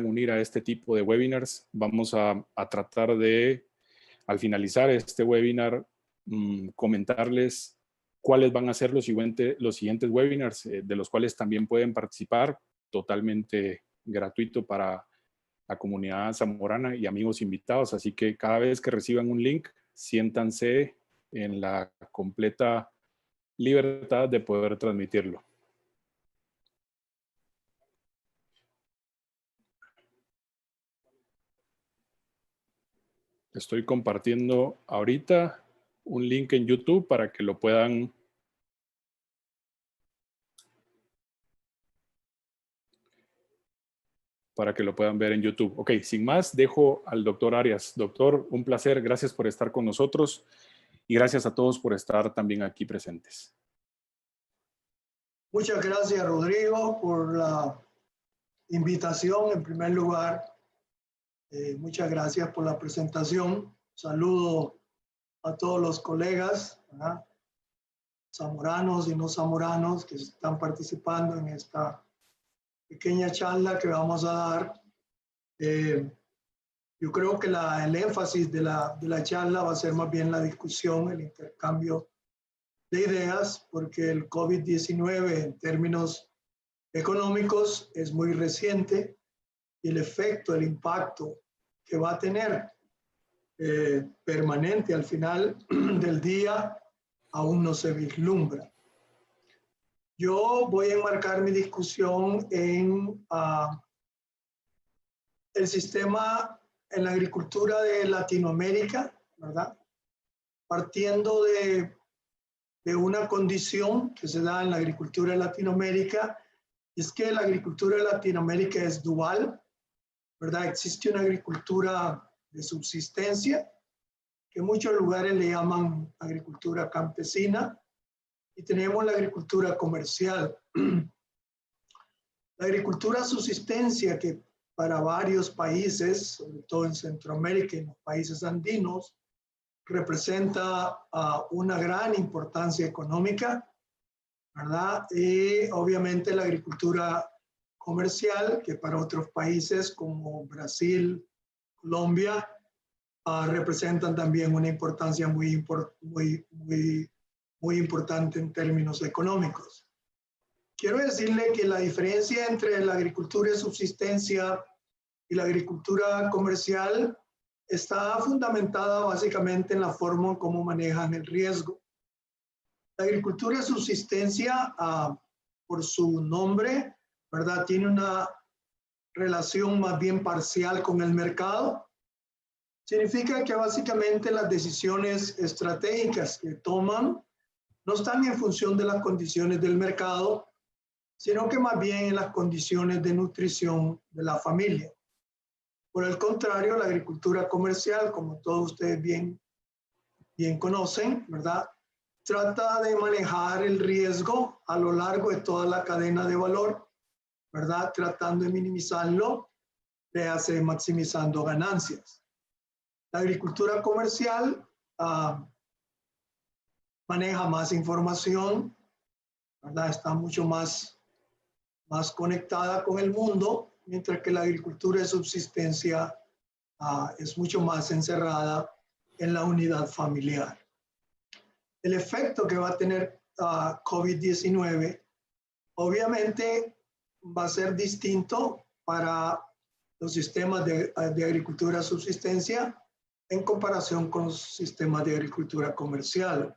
unir a este tipo de webinars. Vamos a tratar de, al finalizar este webinar, comentarles cuáles van a ser los siguientes webinars, de los cuales también pueden participar, totalmente gratuito para la comunidad zamorana y amigos invitados. Así que cada vez que reciban un link, siéntanse en la completa libertad de poder transmitirlo. Estoy compartiendo ahorita un link en YouTube para que lo puedan ver en YouTube. Ok, sin más, dejo al doctor Arias. Doctor, un placer. Gracias por estar con nosotros y gracias a todos por estar también aquí presentes. Muchas gracias, Rodrigo, por la invitación. En primer lugar, muchas gracias por la presentación. Saludo a todos los colegas, ¿verdad?, zamoranos y no zamoranos que están participando en esta pequeña charla que vamos a dar. Yo creo que el énfasis de la charla va a ser más bien la discusión, el intercambio de ideas, porque el COVID-19 en términos económicos es muy reciente y el efecto, el impacto que va a tener permanente al final del día aún no se vislumbra. Yo voy a enmarcar mi discusión en el sistema en la agricultura de Latinoamérica, ¿verdad? Partiendo de una condición que se da en la agricultura de Latinoamérica, es que la agricultura de Latinoamérica es dual, ¿verdad? Existe una agricultura de subsistencia, que en muchos lugares le llaman agricultura campesina, y tenemos la agricultura comercial. La agricultura de subsistencia, que para varios países, sobre todo en Centroamérica y en los países andinos, representa una gran importancia económica, ¿verdad? Y obviamente la agricultura comercial, que para otros países como Brasil, Colombia, representan también una importancia muy importante en términos económicos. Quiero decirle que la diferencia entre la agricultura de subsistencia y la agricultura comercial está fundamentada básicamente en la forma en cómo manejan el riesgo. La agricultura de subsistencia, por su nombre, ¿verdad?, tiene una relación más bien parcial con el mercado. Significa que básicamente las decisiones estratégicas que toman no están en función de las condiciones del mercado, sino que más bien en las condiciones de nutrición de la familia. Por el contrario, la agricultura comercial, como todos ustedes bien conocen, ¿verdad?, trata de manejar el riesgo a lo largo de toda la cadena de valor, ¿verdad?, tratando de minimizarlo, le hace maximizando ganancias. La agricultura comercial maneja más información, ¿verdad?, está mucho más conectada con el mundo, mientras que la agricultura de subsistencia es mucho más encerrada en la unidad familiar. El efecto que va a tener COVID-19 obviamente va a ser distinto para los sistemas de agricultura de subsistencia en comparación con los sistemas de agricultura comercial.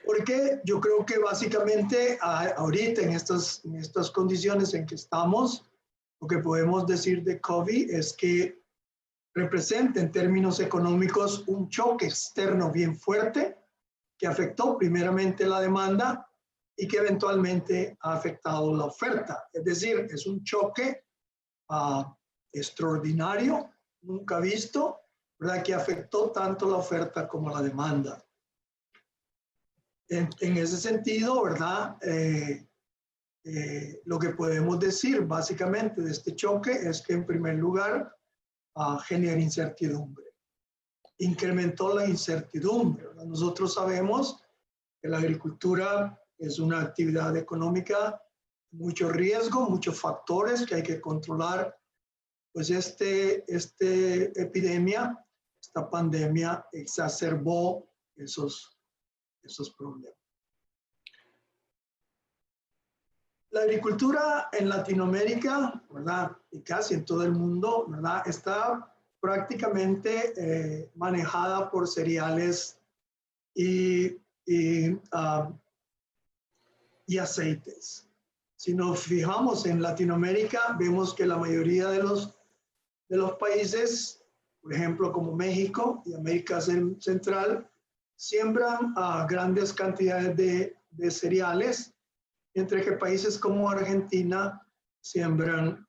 Porque yo creo que básicamente ahorita en estas condiciones en que estamos, lo que podemos decir de COVID es que representa en términos económicos un choque externo bien fuerte que afectó primeramente la demanda y que eventualmente ha afectado la oferta. Es decir, es un choque extraordinario, nunca visto, ¿verdad?, que afectó tanto la oferta como la demanda. En ese sentido, ¿verdad?, lo que podemos decir básicamente de este choque es que en primer lugar genera incertidumbre, incrementó la incertidumbre, ¿verdad? Nosotros sabemos que la agricultura es una actividad económica mucho riesgo, muchos factores que hay que controlar. Pues esta epidemia, esta pandemia exacerbó esos problemas. La agricultura en Latinoamérica, ¿verdad? Y casi en todo el mundo, ¿verdad? Está prácticamente manejada por cereales y aceites. Si nos fijamos en Latinoamérica, vemos que la mayoría de los países, por ejemplo, como México y América Central, siembran grandes cantidades de cereales, mientras que países como Argentina siembran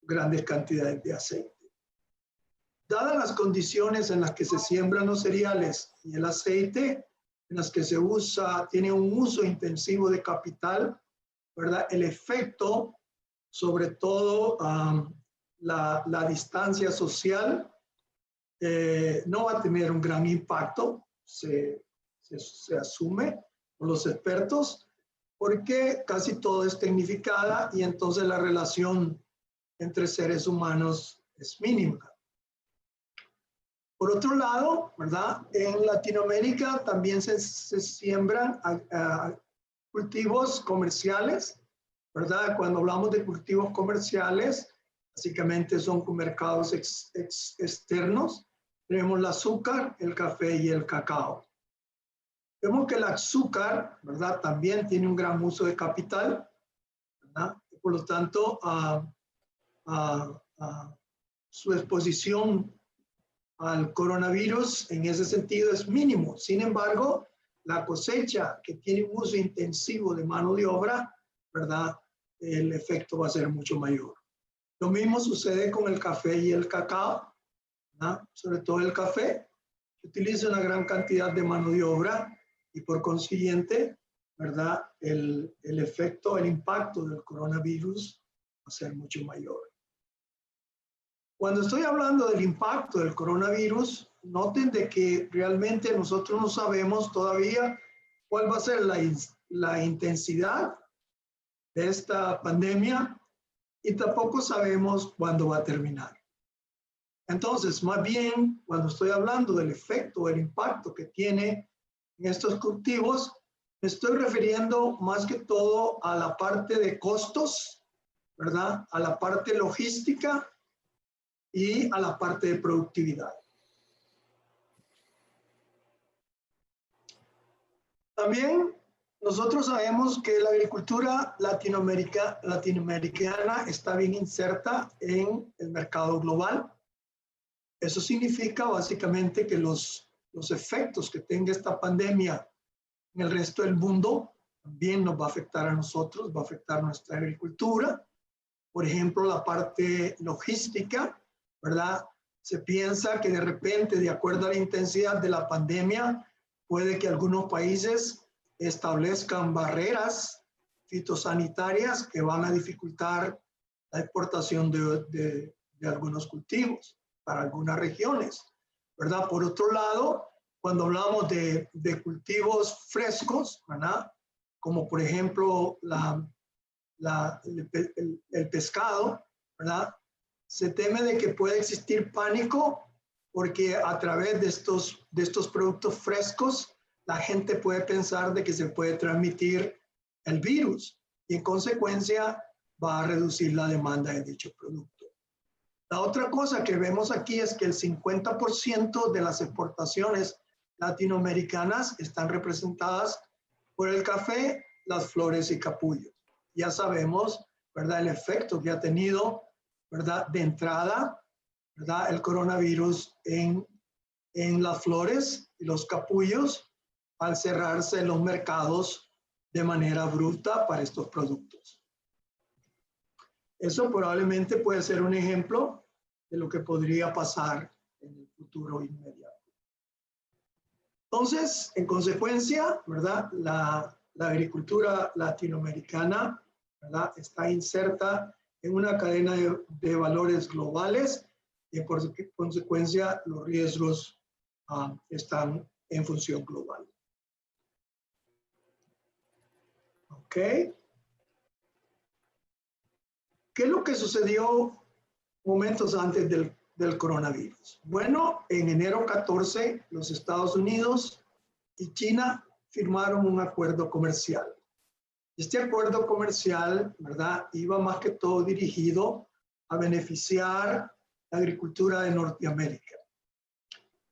grandes cantidades de aceite. Dadas las condiciones en las que se siembran los cereales y el aceite, en las que tiene un uso intensivo de capital, ¿verdad? El efecto, sobre todo la distancia social, no va a tener un gran impacto, se asume por los expertos, porque casi todo es tecnificada y entonces la relación entre seres humanos es mínima. Por otro lado, ¿verdad? En Latinoamérica también se siembran cultivos comerciales, ¿verdad? Cuando hablamos de cultivos comerciales, básicamente son mercados externos. Tenemos el azúcar, el café y el cacao. Vemos que el azúcar, ¿verdad? También tiene un gran uso de capital, ¿verdad? Por lo tanto, su exposición al coronavirus en ese sentido es mínimo. Sin embargo, la cosecha que tiene un uso intensivo de mano de obra, ¿verdad? El efecto va a ser mucho mayor. Lo mismo sucede con el café y el cacao, ¿verdad? Sobre todo el café, que utiliza una gran cantidad de mano de obra y por consiguiente, ¿verdad? El efecto, el impacto del coronavirus va a ser mucho mayor. Cuando estoy hablando del impacto del coronavirus, noten de que realmente nosotros no sabemos todavía cuál va a ser la intensidad de esta pandemia y tampoco sabemos cuándo va a terminar. Entonces, más bien, cuando estoy hablando del efecto, el impacto que tiene en estos cultivos, me estoy refiriendo más que todo a la parte de costos, ¿verdad? A la parte logística y a la parte de productividad. También nosotros sabemos que la agricultura latinoamericana está bien inserta en el mercado global. Eso significa básicamente que los efectos que tenga esta pandemia en el resto del mundo también nos va a afectar a nosotros, va a afectar nuestra agricultura. Por ejemplo, la parte logística, ¿verdad? Se piensa que de repente, de acuerdo a la intensidad de la pandemia, puede que algunos países establezcan barreras fitosanitarias que van a dificultar la exportación de algunos cultivos para algunas regiones, ¿verdad? Por otro lado, cuando hablamos de cultivos frescos, ¿verdad? Como por ejemplo el pescado, ¿verdad? Se teme de que puede existir pánico porque a través de estos productos frescos la gente puede pensar de que se puede transmitir el virus y en consecuencia va a reducir la demanda de dicho producto. La otra cosa que vemos aquí es que el 50% de las exportaciones latinoamericanas están representadas por el café, las flores y capullos. Ya sabemos, ¿verdad?, el efecto que ha tenido, ¿verdad?, de entrada, ¿verdad?, el coronavirus en las flores y los capullos al cerrarse los mercados de manera bruta para estos productos. Eso probablemente puede ser un ejemplo de lo que podría pasar en el futuro inmediato. Entonces, en consecuencia, ¿verdad?, la agricultura latinoamericana, ¿verdad?, está inserta en una cadena de valores globales y por consecuencia los riesgos están en función global. ¿Ok? ¿Qué es lo que sucedió momentos antes del coronavirus? Bueno, en enero 14, los Estados Unidos y China firmaron un acuerdo comercial. Este acuerdo comercial, ¿verdad?, iba más que todo dirigido a beneficiar la agricultura de Norteamérica.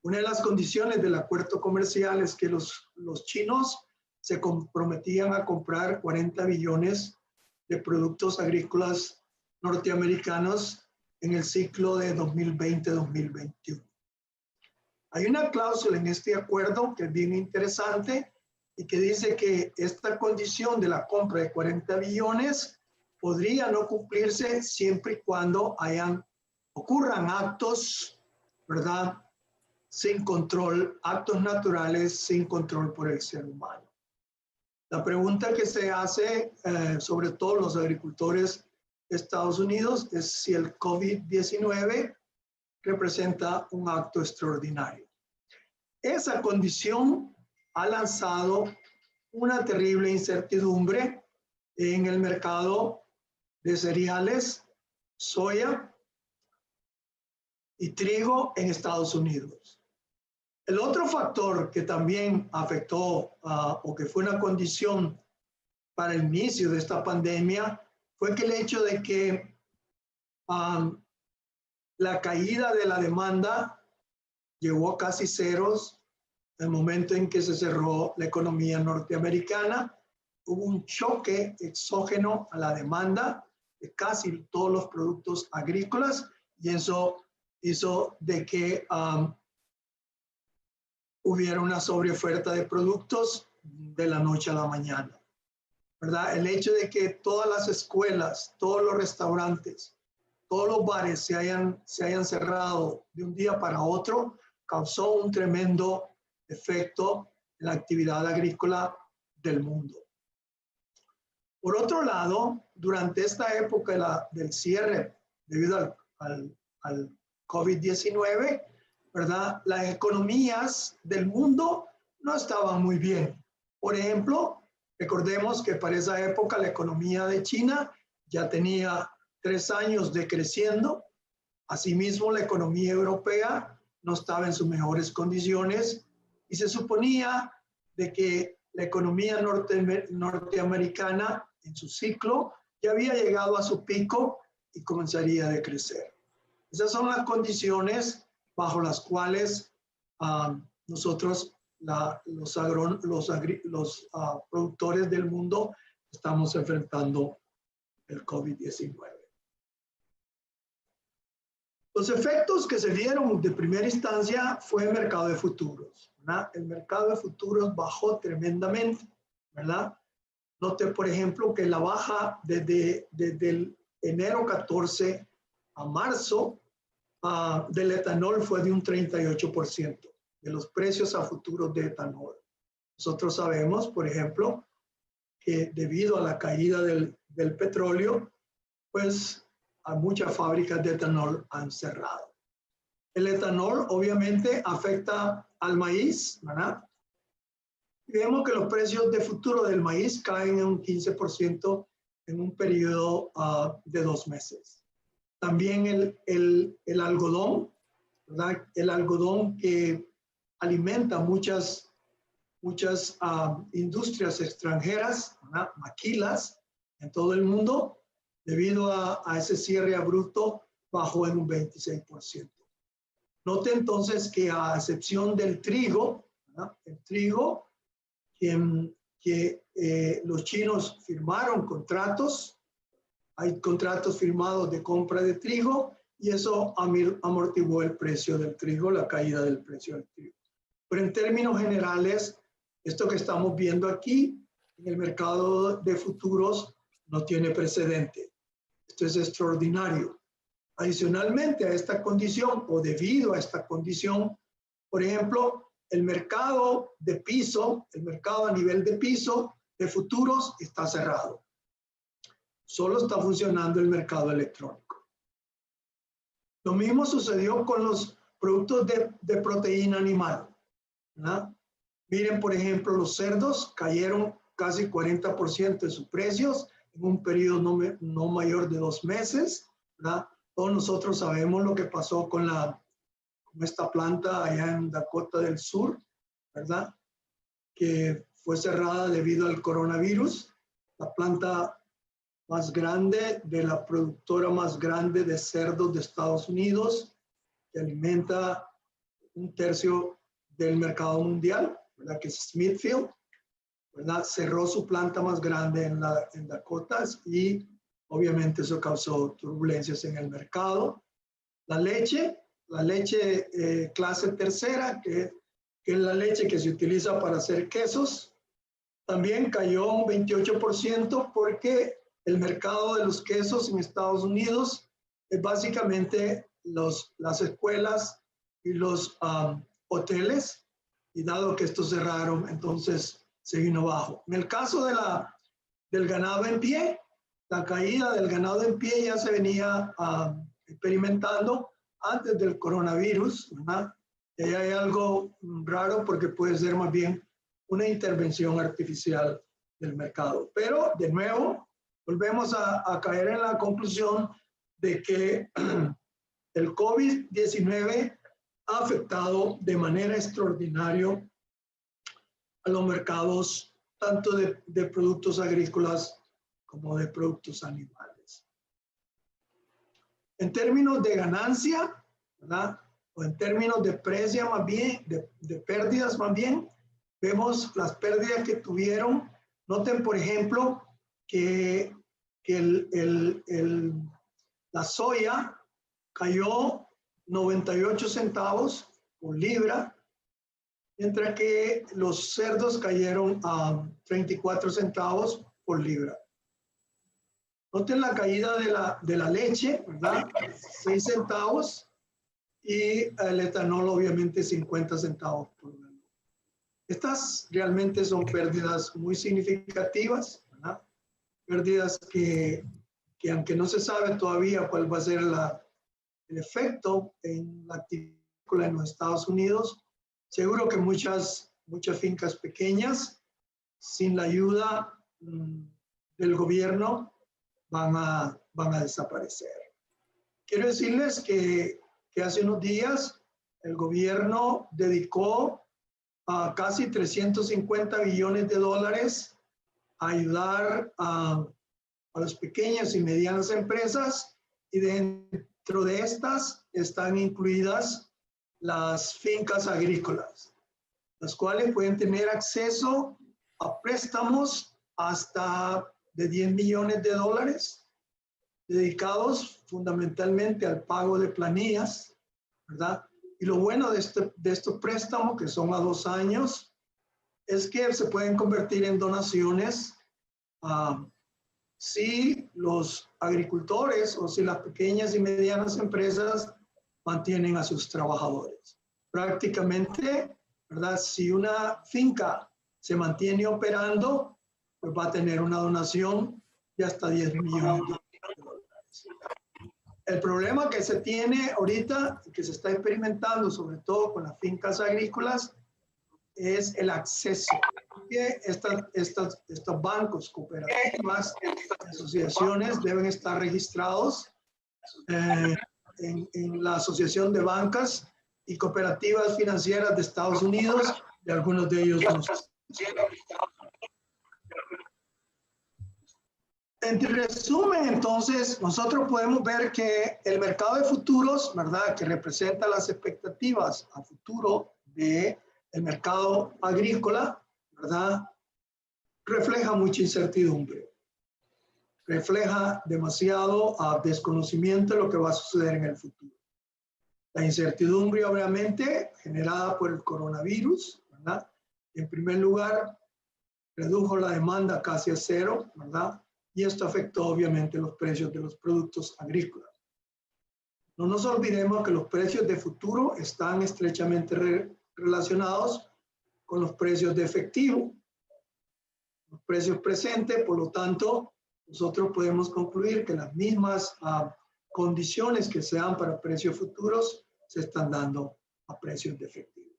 Una de las condiciones del acuerdo comercial es que los chinos se comprometían a comprar 40 billones de productos agrícolas norteamericanos en el ciclo de 2020-2021. Hay una cláusula en este acuerdo que es bien interesante y que dice que esta condición de la compra de 40 billones podría no cumplirse siempre y cuando ocurran actos, ¿verdad?, sin control, actos naturales sin control por el ser humano. La pregunta que se hace, sobre todo los agricultores de Estados Unidos, es si el COVID-19 representa un acto extraordinario. Esa condición ha lanzado una terrible incertidumbre en el mercado de cereales, soya y trigo en Estados Unidos. El otro factor que también afectó o que fue una condición para el inicio de esta pandemia fue que el hecho de que la caída de la demanda llegó a casi ceros en el momento en que se cerró la economía norteamericana. Hubo un choque exógeno a la demanda de casi todos los productos agrícolas y eso hizo de que hubiera una sobreoferta de productos de la noche a la mañana, ¿verdad? El hecho de que todas las escuelas, todos los restaurantes, todos los bares se hayan cerrado de un día para otro causó un tremendo efecto en la actividad agrícola del mundo. Por otro lado, durante esta época del cierre debido al COVID-19, ¿verdad?, las economías del mundo no estaban muy bien. Por ejemplo, recordemos que para esa época la economía de China ya tenía 3 años decreciendo. Asimismo, la economía europea no estaba en sus mejores condiciones y se suponía de que la economía norteamericana en su ciclo ya había llegado a su pico y comenzaría a decrecer. Esas son las condiciones bajo las cuales nosotros, los productores del mundo, estamos enfrentando el COVID-19. Los efectos que se vieron de primera instancia fue el mercado de futuros, ¿verdad? El mercado de futuros bajó tremendamente, ¿verdad? Note, por ejemplo, que la baja desde el enero 14 a marzo del etanol fue de un 38% de los precios a futuros de etanol. Nosotros sabemos, por ejemplo, que debido a la caída del petróleo, pues a muchas fábricas de etanol han cerrado. El etanol obviamente afecta al maíz, ¿verdad? Y vemos que los precios de futuro del maíz caen en un 15% en un periodo de 2 meses. También el algodón, ¿verdad? El algodón que alimenta muchas industrias extranjeras, ¿verdad?, maquilas en todo el mundo, debido a ese cierre abrupto, bajó en un 26%. Note entonces que a excepción del trigo, ¿verdad?, el trigo, que los chinos firmaron contratos, hay contratos firmados de compra de trigo y eso amortiguó el precio del trigo, la caída del precio del trigo. Pero en términos generales, esto que estamos viendo aquí en el mercado de futuros no tiene precedente. Esto es extraordinario. Adicionalmente a esta condición o debido a esta condición, por ejemplo, el mercado de piso, el mercado a nivel de piso de futuros está cerrado. Solo está funcionando el mercado electrónico. Lo mismo sucedió con los productos de proteína animal, ¿verdad? Miren, por ejemplo, los cerdos cayeron casi 40% de sus precios en un periodo no mayor de 2 meses, ¿verdad? Todos nosotros sabemos lo que pasó con esta planta allá en Dakota del Sur, ¿verdad? Que fue cerrada debido al coronavirus. La planta más grande de la productora más grande de cerdos de Estados Unidos, que alimenta 1/3 del mercado mundial, ¿verdad? Que es Smithfield, ¿verdad? Cerró su planta más grande en Dakotas y obviamente eso causó turbulencias en el mercado. La leche clase tercera, que es la leche que se utiliza para hacer quesos, también cayó un 28% porque el mercado de los quesos en Estados Unidos es básicamente las escuelas y los hoteles, y dado que estos cerraron, entonces se vino bajo. En el caso del ganado en pie, la caída del ganado en pie ya se venía experimentando antes del coronavirus, ¿verdad? Y hay algo raro porque puede ser más bien una intervención artificial del mercado. Pero, de nuevo, volvemos a caer en la conclusión de que el COVID-19 ha afectado de manera extraordinaria a los mercados tanto de productos agrícolas como de productos animales. En términos de ganancia, ¿verdad? O en términos de precio más bien, de pérdidas más bien, vemos las pérdidas que tuvieron. Noten, por ejemplo, que la soya cayó 98 centavos por libra, mientras que los cerdos cayeron a 34 centavos por libra. Noten la caída de la leche, ¿verdad? 6 centavos y el etanol obviamente 50 centavos por galón. Estas realmente son pérdidas muy significativas, ¿verdad? Pérdidas que aunque no se sabe todavía cuál va a ser el efecto en la actividad en los Estados Unidos, seguro que muchas fincas pequeñas, sin la ayuda del gobierno, van a desaparecer. Quiero decirles que hace unos días el gobierno dedicó a casi 350 billones de dólares a ayudar a las pequeñas y medianas empresas, y dentro de estas están incluidas las fincas agrícolas, las cuales pueden tener acceso a préstamos hasta de 10 millones de dólares, dedicados fundamentalmente al pago de planillas, ¿verdad? Y lo bueno de estos préstamos, que son a 2 años, es que se pueden convertir en donaciones si los agricultores o si las pequeñas y medianas empresas mantienen a sus trabajadores. Prácticamente, ¿verdad? Si una finca se mantiene operando, pues va a tener una donación de hasta 10 millones de dólares. El problema que se tiene ahorita, que se está experimentando, sobre todo con las fincas agrícolas, es el acceso. Que estos bancos, cooperativas, asociaciones deben estar registrados en la Asociación de Bancas y Cooperativas Financieras de Estados Unidos, y algunos de ellos no. En resumen, entonces, nosotros podemos ver que el mercado de futuros, ¿verdad?, que representa las expectativas a futuro del mercado agrícola, ¿verdad?, refleja mucha incertidumbre. Refleja demasiado desconocimiento de lo que va a suceder en el futuro. La incertidumbre, obviamente, generada por el coronavirus, ¿verdad? En primer lugar, redujo la demanda casi a cero, ¿verdad? Y esto afectó, obviamente, los precios de los productos agrícolas. No nos olvidemos que los precios de futuro están estrechamente relacionados con los precios de efectivo. Los precios presentes, por lo tanto, nosotros podemos concluir que las mismas condiciones que se dan para precios futuros se están dando a precios de efectivo.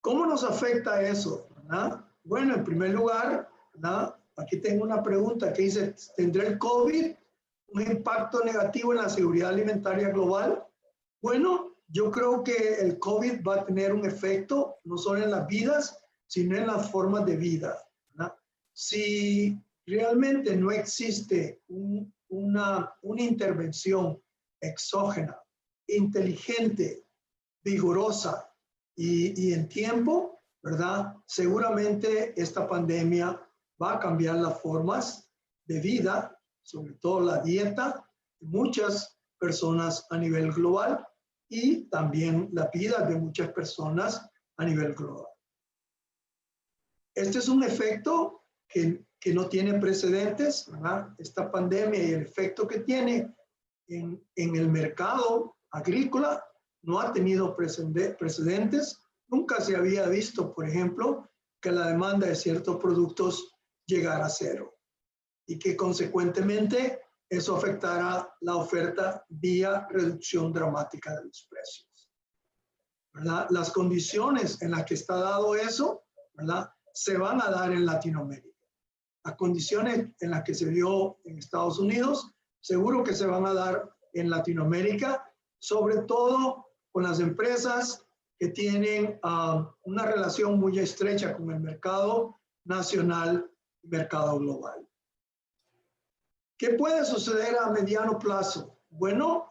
¿Cómo nos afecta eso? ¿Verdad? Bueno, en primer lugar, ¿verdad?, Aquí tengo una pregunta que dice, ¿tendrá el COVID un impacto negativo en la seguridad alimentaria global? Bueno, yo creo que el COVID va a tener un efecto no solo en las vidas, sino en las formas de vida, ¿verdad? Si realmente no existe una intervención exógena, inteligente, vigorosa y en tiempo, ¿verdad? Seguramente esta pandemia va a cambiar las formas de vida, sobre todo la dieta de muchas personas a nivel global y también la vida de muchas personas a nivel global. Este es un efecto que no tiene precedentes, ¿verdad? Esta pandemia y el efecto que tiene en el mercado agrícola no ha tenido precedentes. Nunca se había visto, por ejemplo, que la demanda de ciertos productos llegara a cero y que consecuentemente eso afectará la oferta vía reducción dramática de los precios, ¿verdad? Las condiciones en las que está dado eso, ¿verdad?, se van a dar en Latinoamérica. Las condiciones en las que se dio en Estados Unidos, seguro que se van a dar en Latinoamérica, sobre todo con las empresas que tienen una relación muy estrecha con el mercado nacional y mercado global. ¿Qué puede suceder a mediano plazo? Bueno,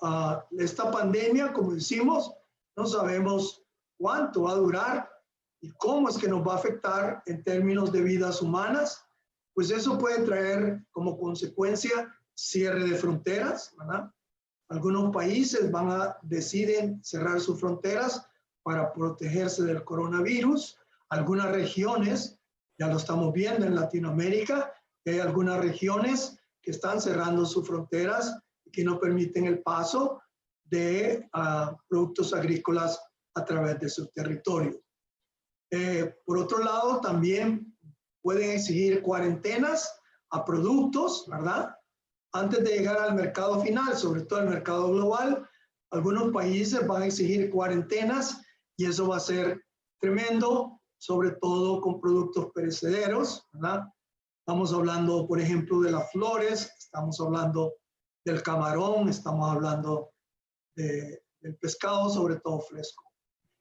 esta pandemia, como decimos, no sabemos cuánto va a durar y cómo es que nos va a afectar en términos de vidas humanas. Pues eso puede traer como consecuencia cierre de fronteras, ¿verdad? Algunos países deciden cerrar sus fronteras para protegerse del coronavirus. Algunas regiones, ya lo estamos viendo en Latinoamérica, que hay algunas regiones que están cerrando sus fronteras y que no permiten el paso de productos agrícolas a través de sus territorios. Por otro lado, también pueden exigir cuarentenas a productos, ¿verdad?, antes de llegar al mercado final, sobre todo el mercado global. Algunos países van a exigir cuarentenas y eso va a ser tremendo, sobre todo con productos perecederos, ¿verdad? Estamos hablando, por ejemplo, de las flores, estamos hablando del camarón, estamos hablando del pescado, sobre todo fresco.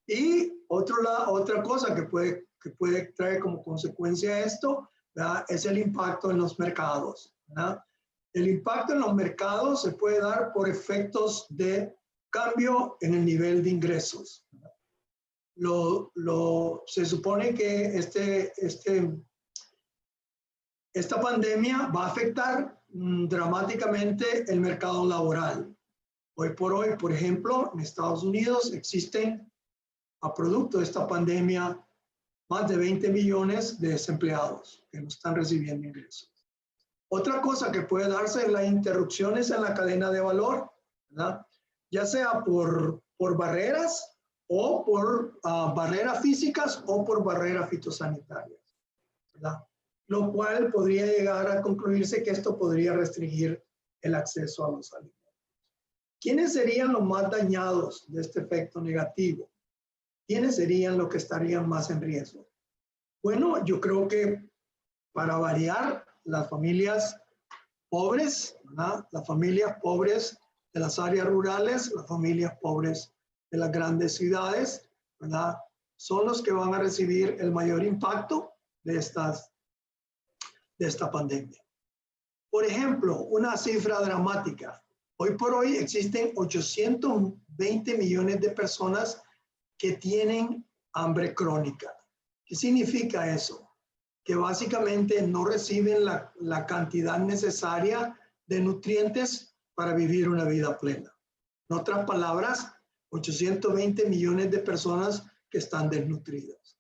Y otra cosa que puede traer como consecuencia esto, ¿verdad?, es el impacto en los mercados, ¿verdad? El impacto en los mercados se puede dar por efectos de cambio en el nivel de ingresos. Se supone que esta pandemia va a afectar dramáticamente el mercado laboral. Hoy por hoy, por ejemplo, en Estados Unidos existen, a producto de esta pandemia, más de 20 millones de desempleados que no están recibiendo ingresos. Otra cosa que puede darse es las interrupciones en la cadena de valor, ¿verdad?, ya sea por barreras o por barreras físicas o por barreras fitosanitarias, ¿verdad?, lo cual podría llegar a concluirse que esto podría restringir el acceso a los alimentos. ¿Quiénes serían los más dañados de este efecto negativo? ¿Quiénes serían los que estarían más en riesgo? Bueno, yo creo que para variar, las familias pobres, ¿verdad?, las familias pobres de las áreas rurales, las familias pobres de las grandes ciudades, ¿verdad?, son los que van a recibir el mayor impacto de esta pandemia. Por ejemplo, una cifra dramática. Hoy por hoy existen 820 millones de personas que tienen hambre crónica. ¿Qué significa eso? Que básicamente no reciben la cantidad necesaria de nutrientes para vivir una vida plena. En otras palabras, 820 millones de personas que están desnutridas.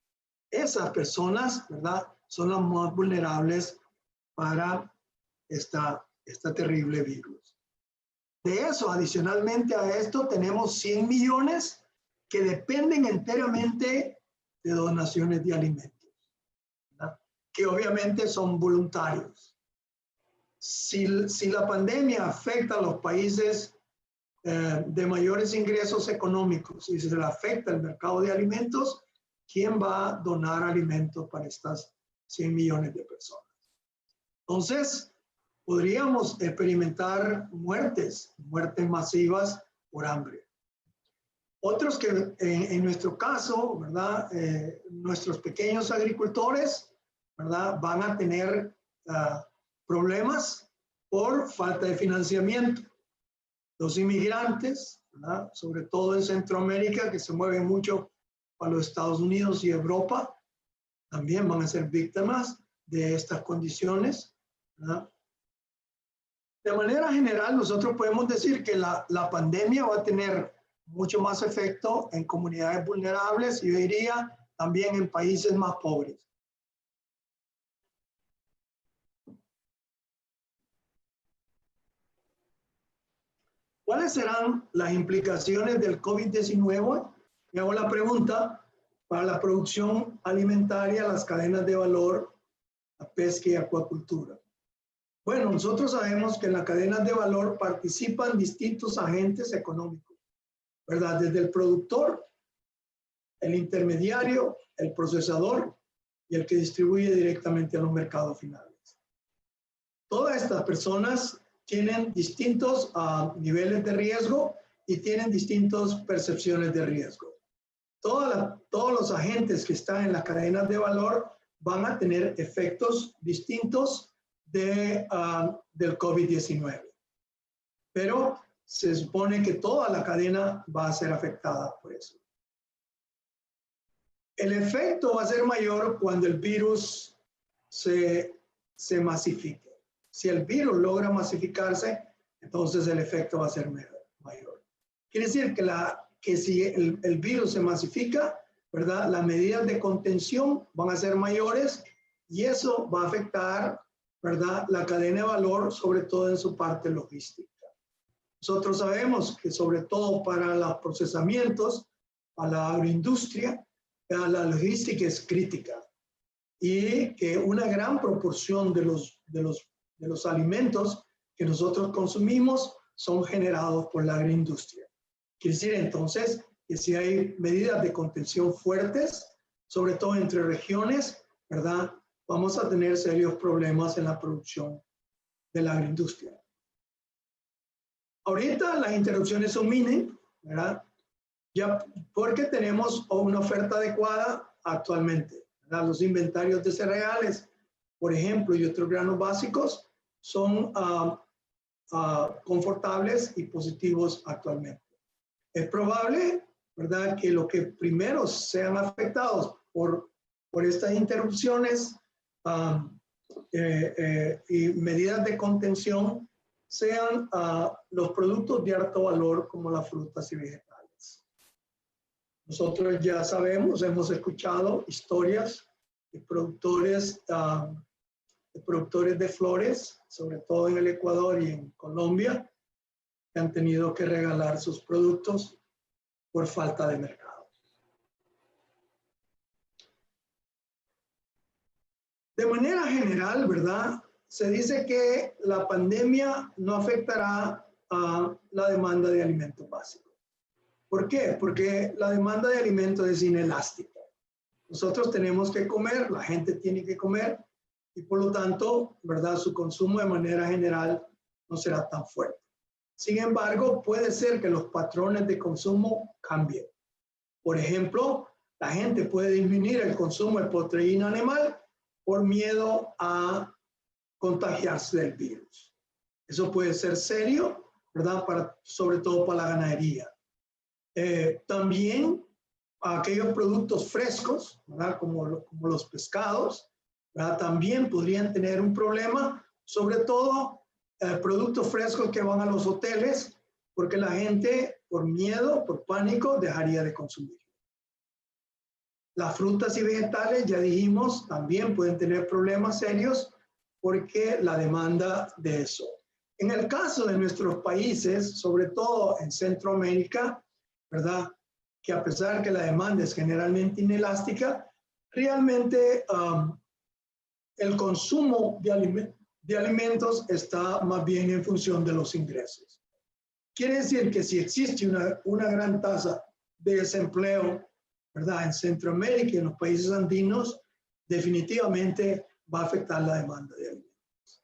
Esas personas, ¿verdad?, son las más vulnerables para esta terrible virus. De eso, adicionalmente a esto, tenemos 100 millones que dependen enteramente de donaciones de alimentos, ¿verdad?, que obviamente son voluntarios. Si la pandemia afecta a los países de mayores ingresos económicos y si se le afecta el mercado de alimentos, ¿quién va a donar alimentos para estas 100 millones de personas? Entonces, podríamos experimentar muertes masivas por hambre. Otros que en nuestro caso, ¿verdad? Nuestros pequeños agricultores, ¿verdad? Van a tener problemas por falta de financiamiento. Los inmigrantes, ¿verdad? Sobre todo en Centroamérica, que se mueven mucho a los Estados Unidos y Europa, también van a ser víctimas de estas condiciones, ¿verdad? De manera general, nosotros podemos decir que la pandemia va a tener mucho más efecto en comunidades vulnerables y yo diría también en países más pobres. ¿Cuáles serán las implicaciones del COVID-19? Me hago la pregunta para la producción alimentaria, las cadenas de valor, la pesca y acuacultura. Bueno, nosotros sabemos que en las cadenas de valor participan distintos agentes económicos, ¿verdad? Desde el productor, el intermediario, el procesador y el que distribuye directamente a los mercados finales. Todas estas personas tienen distintos niveles de riesgo y tienen distintas percepciones de riesgo. Todos los agentes que están en las cadenas de valor van a tener efectos distintos del COVID-19. Pero se supone que toda la cadena va a ser afectada por eso. El efecto va a ser mayor cuando el virus se masifique. Si el virus logra masificarse, entonces el efecto va a ser mayor. Quiere decir que si el virus se masifica, ¿verdad? Las medidas de contención van a ser mayores y eso va a afectar, ¿verdad? La cadena de valor, sobre todo en su parte logística. Nosotros sabemos que sobre todo para los procesamientos, para la agroindustria, la logística es crítica y que una gran proporción de los alimentos que nosotros consumimos son generados por la agroindustria. Quiere decir entonces que si hay medidas de contención fuertes, sobre todo entre regiones, ¿verdad? Vamos a tener serios problemas en la producción de la agroindustria. Ahorita las interrupciones son mínimas, ¿verdad? Ya porque tenemos una oferta adecuada actualmente, ¿verdad? Los inventarios de cereales, por ejemplo, y otros granos básicos son confortables y positivos actualmente. Es probable, ¿verdad?, que los que primero sean afectados por estas interrupciones y medidas de contención sean los productos de alto valor como las frutas y vegetales. Nosotros ya sabemos, hemos escuchado historias de productores de flores, sobre todo en el Ecuador y en Colombia, que han tenido que regalar sus productos por falta de mercado. De manera general, ¿verdad? Se dice que la pandemia no afectará a la demanda de alimentos básicos. ¿Por qué? Porque la demanda de alimentos es inelástica. Nosotros tenemos que comer, la gente tiene que comer y por lo tanto, ¿verdad?, su consumo de manera general no será tan fuerte. Sin embargo, puede ser que los patrones de consumo cambien. Por ejemplo, la gente puede disminuir el consumo de proteína animal por miedo a contagiarse del virus. Eso puede ser serio, ¿verdad?, sobre todo para la ganadería. También aquellos productos frescos, ¿verdad?, como los pescados, ¿verdad?, también podrían tener un problema, sobre todo productos frescos que van a los hoteles, porque la gente, por miedo, por pánico, dejaría de consumir. Las frutas y vegetales, ya dijimos, también pueden tener problemas serios porque la demanda de eso. En el caso de nuestros países, sobre todo en Centroamérica, ¿verdad?, que a pesar que la demanda es generalmente inelástica, realmente el consumo de alimentos está más bien en función de los ingresos. Quiere decir que si existe una gran tasa de desempleo, ¿verdad?, en Centroamérica y en los países andinos, definitivamente va a afectar la demanda de alimentos.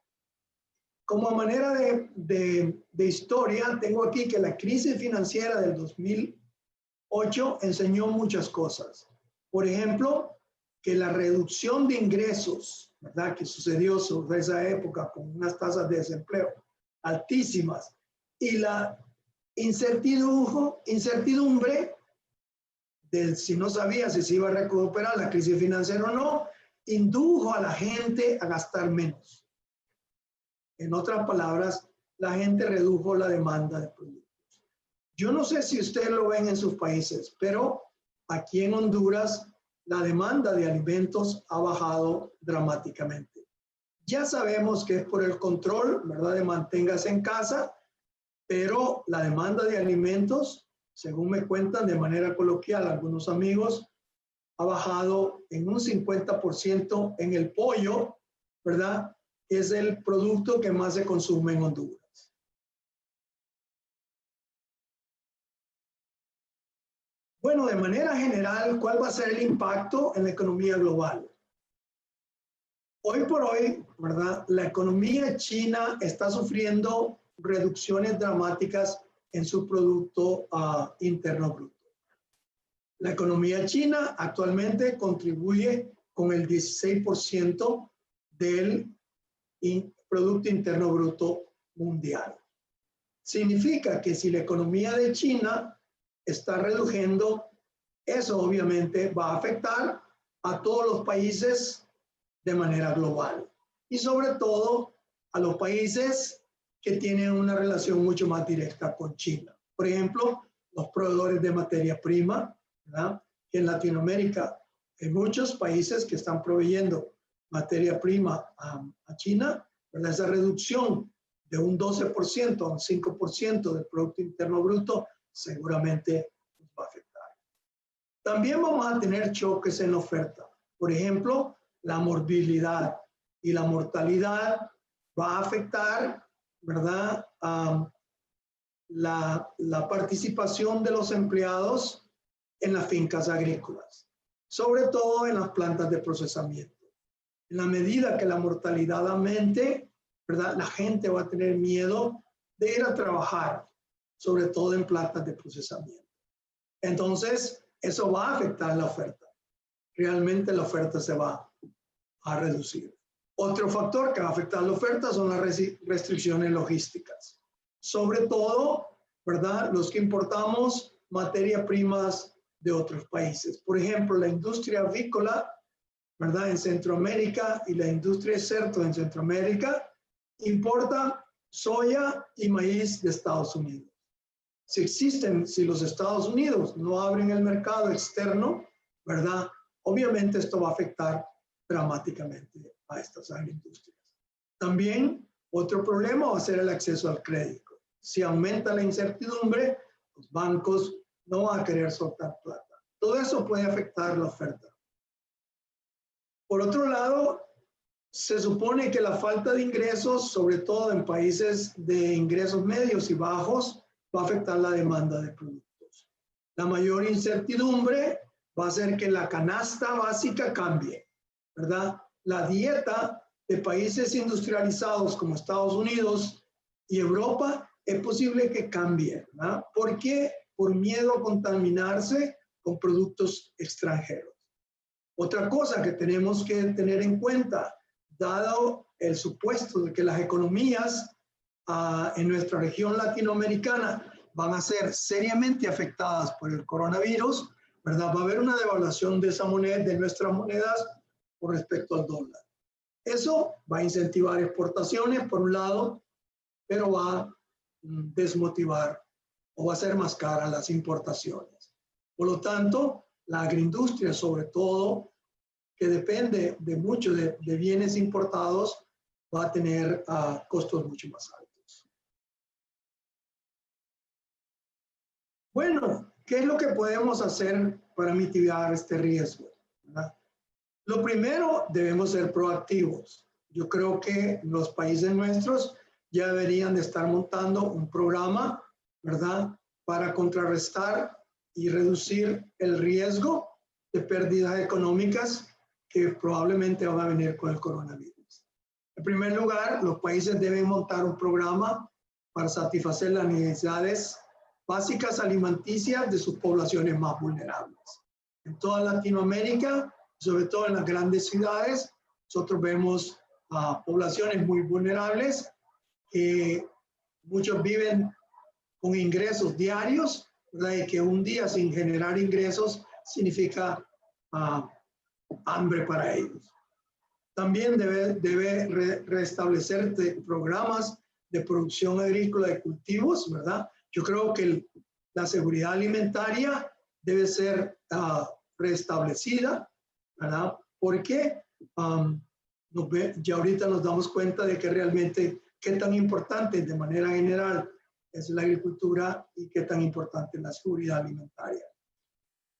Como manera de historia, tengo aquí que la crisis financiera del 2008 enseñó muchas cosas. Por ejemplo, que la reducción de ingresos, ¿verdad?, que sucedió sobre esa época con unas tasas de desempleo altísimas y la incertidumbre de si no sabía si se iba a recuperar la crisis financiera o no, indujo a la gente a gastar menos. En otras palabras, la gente redujo la demanda de productos. Yo no sé si ustedes lo ven en sus países, pero aquí en Honduras la demanda de alimentos ha bajado dramáticamente. Ya sabemos que es por el control, ¿verdad?, de manténgase en casa, pero la demanda de alimentos, según me cuentan de manera coloquial algunos amigos, ha bajado en un 50% en el pollo, ¿verdad?, es el producto que más se consume en Honduras. Bueno, de manera general, ¿cuál va a ser el impacto en la economía global? Hoy por hoy, ¿verdad?, la economía china está sufriendo reducciones dramáticas en su Producto Interno Bruto. La economía china actualmente contribuye con el 16% del Producto Interno Bruto mundial. Significa que si la economía de China está reduciendo, eso obviamente va a afectar a todos los países de manera global y sobre todo a los países que tienen una relación mucho más directa con China. Por ejemplo, los proveedores de materia prima, ¿verdad?, que en Latinoamérica hay muchos países que están proveyendo materia prima a China, ¿verdad? Esa reducción de un 12% a un 5% del Producto Interno Bruto seguramente nos va a afectar. También vamos a tener choques en la oferta. Por ejemplo, la morbilidad y la mortalidad va a afectar, ¿verdad?, la participación de los empleados en las fincas agrícolas, sobre todo en las plantas de procesamiento. En la medida que la mortalidad aumente, ¿verdad?, la gente va a tener miedo de ir a trabajar, sobre todo en plantas de procesamiento. Entonces, eso va a afectar la oferta. Realmente la oferta se va a reducir. Otro factor que va a afectar la oferta son las restricciones logísticas. Sobre todo, ¿verdad?, los que importamos materias primas de otros países. Por ejemplo, la industria avícola, ¿verdad?, en Centroamérica y la industria de cerdo en Centroamérica importa soya y maíz de Estados Unidos. Si los Estados Unidos no abren el mercado externo, ¿verdad?, obviamente esto va a afectar dramáticamente a estas agroindustrias. También otro problema va a ser el acceso al crédito. Si aumenta la incertidumbre, los bancos no van a querer soltar plata. Todo eso puede afectar la oferta. Por otro lado, se supone que la falta de ingresos, sobre todo en países de ingresos medios y bajos, va a afectar la demanda de productos. La mayor incertidumbre va a hacer que la canasta básica cambie, ¿verdad? La dieta de países industrializados como Estados Unidos y Europa es posible que cambie, ¿verdad? ¿Por qué? Por miedo a contaminarse con productos extranjeros. Otra cosa que tenemos que tener en cuenta, dado el supuesto de que las economías en nuestra región latinoamericana van a ser seriamente afectadas por el coronavirus, ¿verdad? Va a haber una devaluación de esa moneda, de nuestras monedas con respecto al dólar. Eso va a incentivar exportaciones por un lado, pero va a desmotivar o va a hacer más caras las importaciones. Por lo tanto, la agroindustria, sobre todo, que depende de mucho de bienes importados, va a tener costos mucho más altos. Bueno, ¿qué es lo que podemos hacer para mitigar este riesgo? ¿Verdad? Lo primero, debemos ser proactivos. Yo creo que los países nuestros ya deberían de estar montando un programa, ¿verdad?, para contrarrestar y reducir el riesgo de pérdidas económicas que probablemente van a venir con el coronavirus. En primer lugar, los países deben montar un programa para satisfacer las necesidades básicas alimenticias de sus poblaciones más vulnerables. En toda Latinoamérica, sobre todo en las grandes ciudades, nosotros vemos poblaciones muy vulnerables que muchos viven con ingresos diarios, ¿verdad? Y que un día sin generar ingresos significa hambre para ellos. También debe restablecer programas de producción agrícola de cultivos, ¿verdad? Yo creo que la seguridad alimentaria debe ser restablecida, ¿verdad? Porque ya ahorita nos damos cuenta de que realmente qué tan importante de manera general es la agricultura y qué tan importante es la seguridad alimentaria.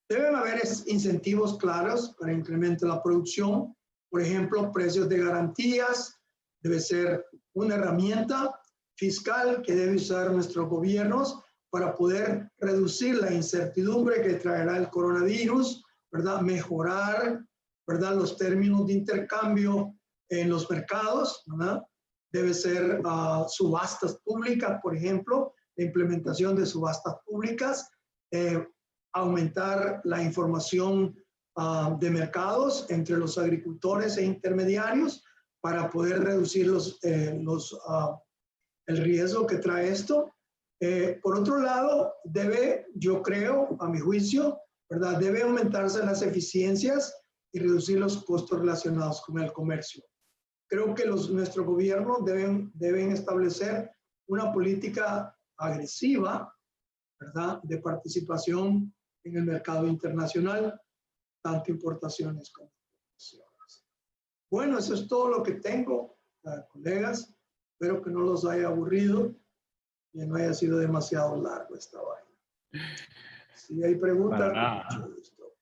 Deben haber incentivos claros para incrementar la producción. Por ejemplo, precios de garantías debe ser una herramienta fiscal que debe usar nuestros gobiernos para poder reducir la incertidumbre que traerá el coronavirus, ¿verdad? Mejorar, ¿verdad?, los términos de intercambio en los mercados, ¿verdad? Debe ser subastas públicas, por ejemplo, la implementación de subastas públicas, aumentar la información de mercados entre los agricultores e intermediarios para poder reducir el riesgo que trae esto. Por otro lado, yo creo, a mi juicio, ¿verdad?, debe aumentarse las eficiencias y reducir los costos relacionados con el comercio. Creo que nuestros gobiernos deben establecer una política agresiva, ¿verdad?, de participación en el mercado internacional, tanto importaciones como exportaciones. Bueno, eso es todo lo que tengo, colegas. Espero que no los haya aburrido y no haya sido demasiado largo esta vaina. Si hay preguntas, mucho gusto.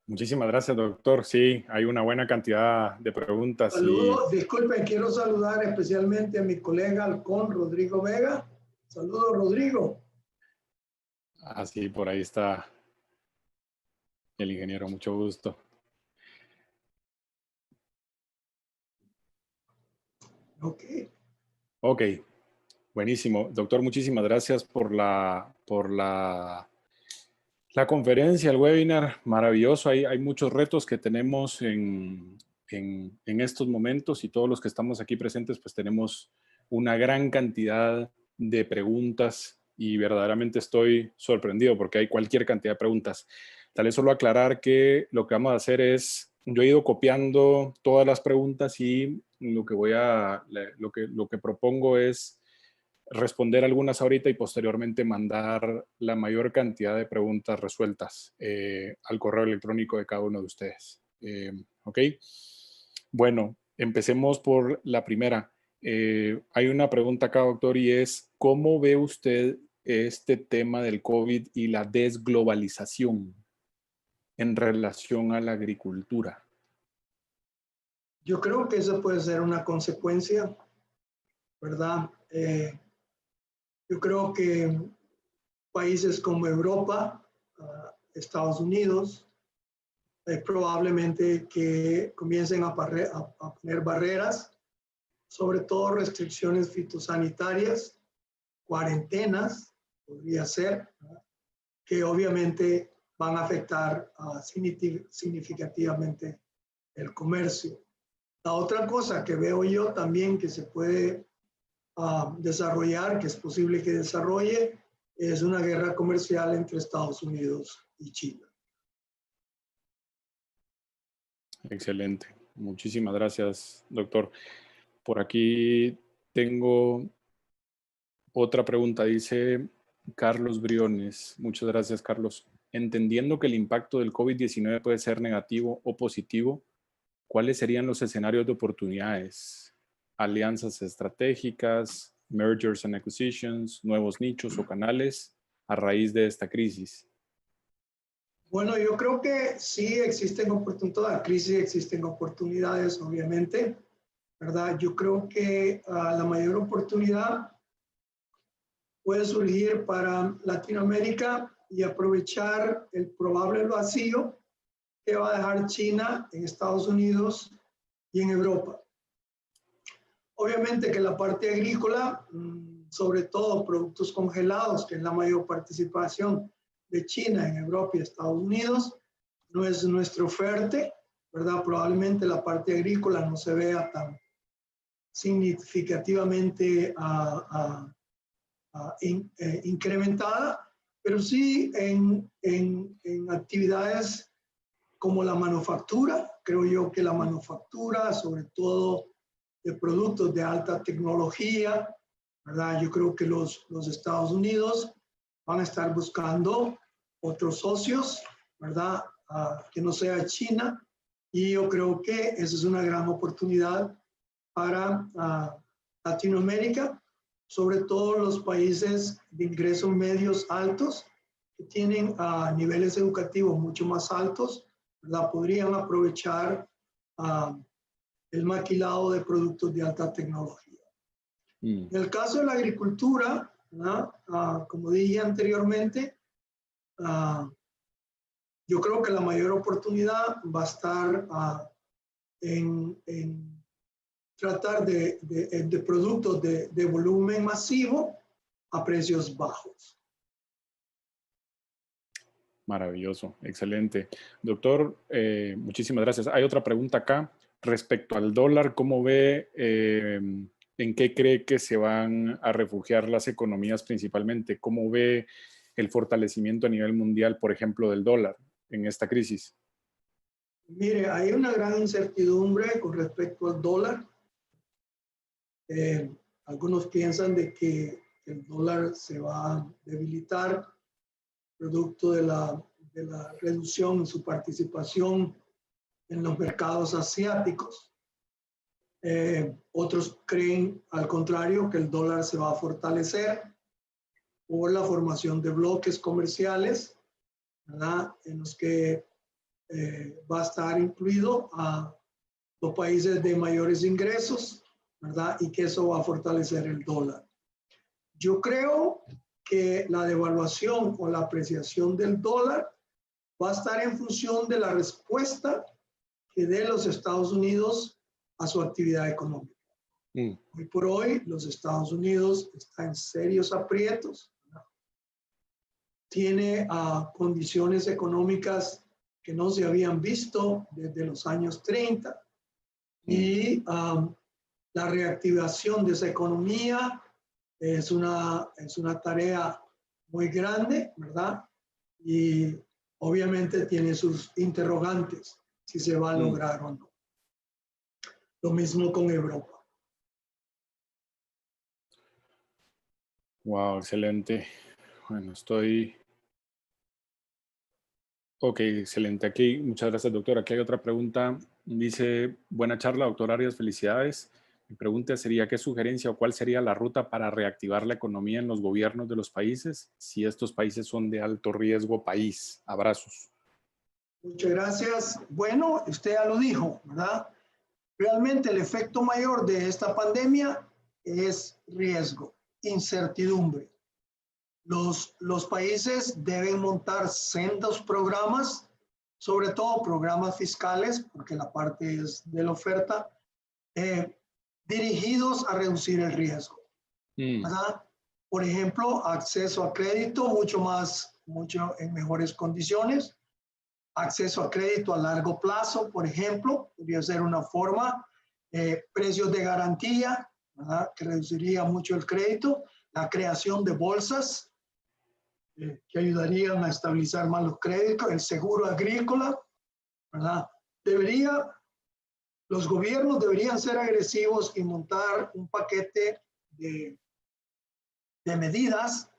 Muchísimas gracias, doctor. Sí, hay una buena cantidad de preguntas. Saludos, disculpen, quiero saludar especialmente a mi colega halcón, Rodrigo Vega. Saludos, Rodrigo. Sí, por ahí está el ingeniero, mucho gusto. Ok, buenísimo. Doctor, muchísimas gracias por la conferencia, el webinar. Maravilloso. Hay muchos retos que tenemos en estos momentos y todos los que estamos aquí presentes, pues tenemos una gran cantidad de preguntas y verdaderamente estoy sorprendido porque hay cualquier cantidad de preguntas. Tal vez solo aclarar que lo que vamos a hacer es, yo he ido copiando todas las preguntas y lo que propongo es responder algunas ahorita y posteriormente mandar la mayor cantidad de preguntas resueltas al correo electrónico de cada uno de ustedes. ¿Ok? Bueno, empecemos por la primera. Hay una pregunta acá, doctor, y es, ¿cómo ve usted este tema del COVID y la desglobalización en relación a la agricultura? Yo creo que eso puede ser una consecuencia, ¿verdad? Yo creo que países como Europa, Estados Unidos, probablemente que comiencen a poner barreras, sobre todo restricciones fitosanitarias, cuarentenas, podría ser, ¿verdad?, que obviamente van a afectar significativamente el comercio. La otra cosa que veo yo también que se puede desarrollar, que es posible que desarrolle, es una guerra comercial entre Estados Unidos y China. Excelente. Muchísimas gracias, doctor. Por aquí tengo otra pregunta. Dice Carlos Briones. Muchas gracias, Carlos. Entendiendo que el impacto del COVID-19 puede ser negativo o positivo, ¿cuáles serían los escenarios de oportunidades? Alianzas estratégicas, mergers and acquisitions, nuevos nichos o canales a raíz de esta crisis. Bueno, yo creo que sí existen oportunidades, en toda crisis existen oportunidades, obviamente, ¿verdad? Yo creo que la mayor oportunidad puede surgir para Latinoamérica y aprovechar el probable vacío que va a dejar China en Estados Unidos y en Europa. Obviamente que la parte agrícola, sobre todo productos congelados, que es la mayor participación de China en Europa y Estados Unidos, no es nuestro fuerte, ¿verdad? Probablemente la parte agrícola no se vea tan significativamente incrementada, pero sí en actividades como la manufactura. Creo yo que la manufactura, sobre todo de productos de alta tecnología, ¿verdad? Yo creo que los Estados Unidos van a estar buscando otros socios, ¿verdad? Que no sea China, y yo creo que esa es una gran oportunidad para Latinoamérica, sobre todo los países de ingresos medios altos, que tienen niveles educativos mucho más altos, ¿verdad? Podrían aprovechar el maquilado de productos de alta tecnología. En el caso de la agricultura, como dije anteriormente, yo creo que la mayor oportunidad va a estar en tratar de productos de volumen masivo a precios bajos. Maravilloso, excelente. Doctor, muchísimas gracias. Hay otra pregunta acá respecto al dólar. ¿Cómo ve, en qué cree que se van a refugiar las economías principalmente? ¿Cómo ve el fortalecimiento a nivel mundial, por ejemplo, del dólar en esta crisis? Mire, hay una gran incertidumbre con respecto al dólar. Algunos piensan de que el dólar se va a debilitar producto de la reducción en su participación en los mercados asiáticos. Otros creen, al contrario, que el dólar se va a fortalecer por la formación de bloques comerciales, ¿verdad? En los que va a estar incluido a los países de mayores ingresos, ¿verdad? Y que eso va a fortalecer el dólar. Yo creo que la devaluación o la apreciación del dólar va a estar en función de la respuesta que dé los Estados Unidos a su actividad económica. Hoy por hoy, los Estados Unidos están en serios aprietos, ¿verdad? Tiene condiciones económicas que no se habían visto desde los años 30 y la reactivación de esa economía es una tarea muy grande, ¿verdad? Y obviamente tiene sus interrogantes si se va a lograr o no. Lo mismo con Europa. Wow, excelente. Bueno, Ok, excelente. Aquí, muchas gracias, doctor. Aquí hay otra pregunta. Dice, buena charla, doctor Arias, felicidades. Mi pregunta sería, ¿qué sugerencia o cuál sería la ruta para reactivar la economía en los gobiernos de los países si estos países son de alto riesgo país? Abrazos. Muchas gracias. Bueno, usted ya lo dijo, ¿verdad? Realmente el efecto mayor de esta pandemia es riesgo, incertidumbre. Los países deben montar sendos programas, sobre todo programas fiscales, porque la parte es de la oferta, dirigidos a reducir el riesgo, ¿verdad? Por ejemplo, acceso a crédito mucho en mejores condiciones, acceso a crédito a largo plazo, por ejemplo, podría ser una forma, precios de garantía, ¿verdad? Que reduciría mucho el crédito, la creación de bolsas, que ayudarían a estabilizar más los créditos, el seguro agrícola, ¿verdad? Los gobiernos deberían ser agresivos y montar un paquete de medidas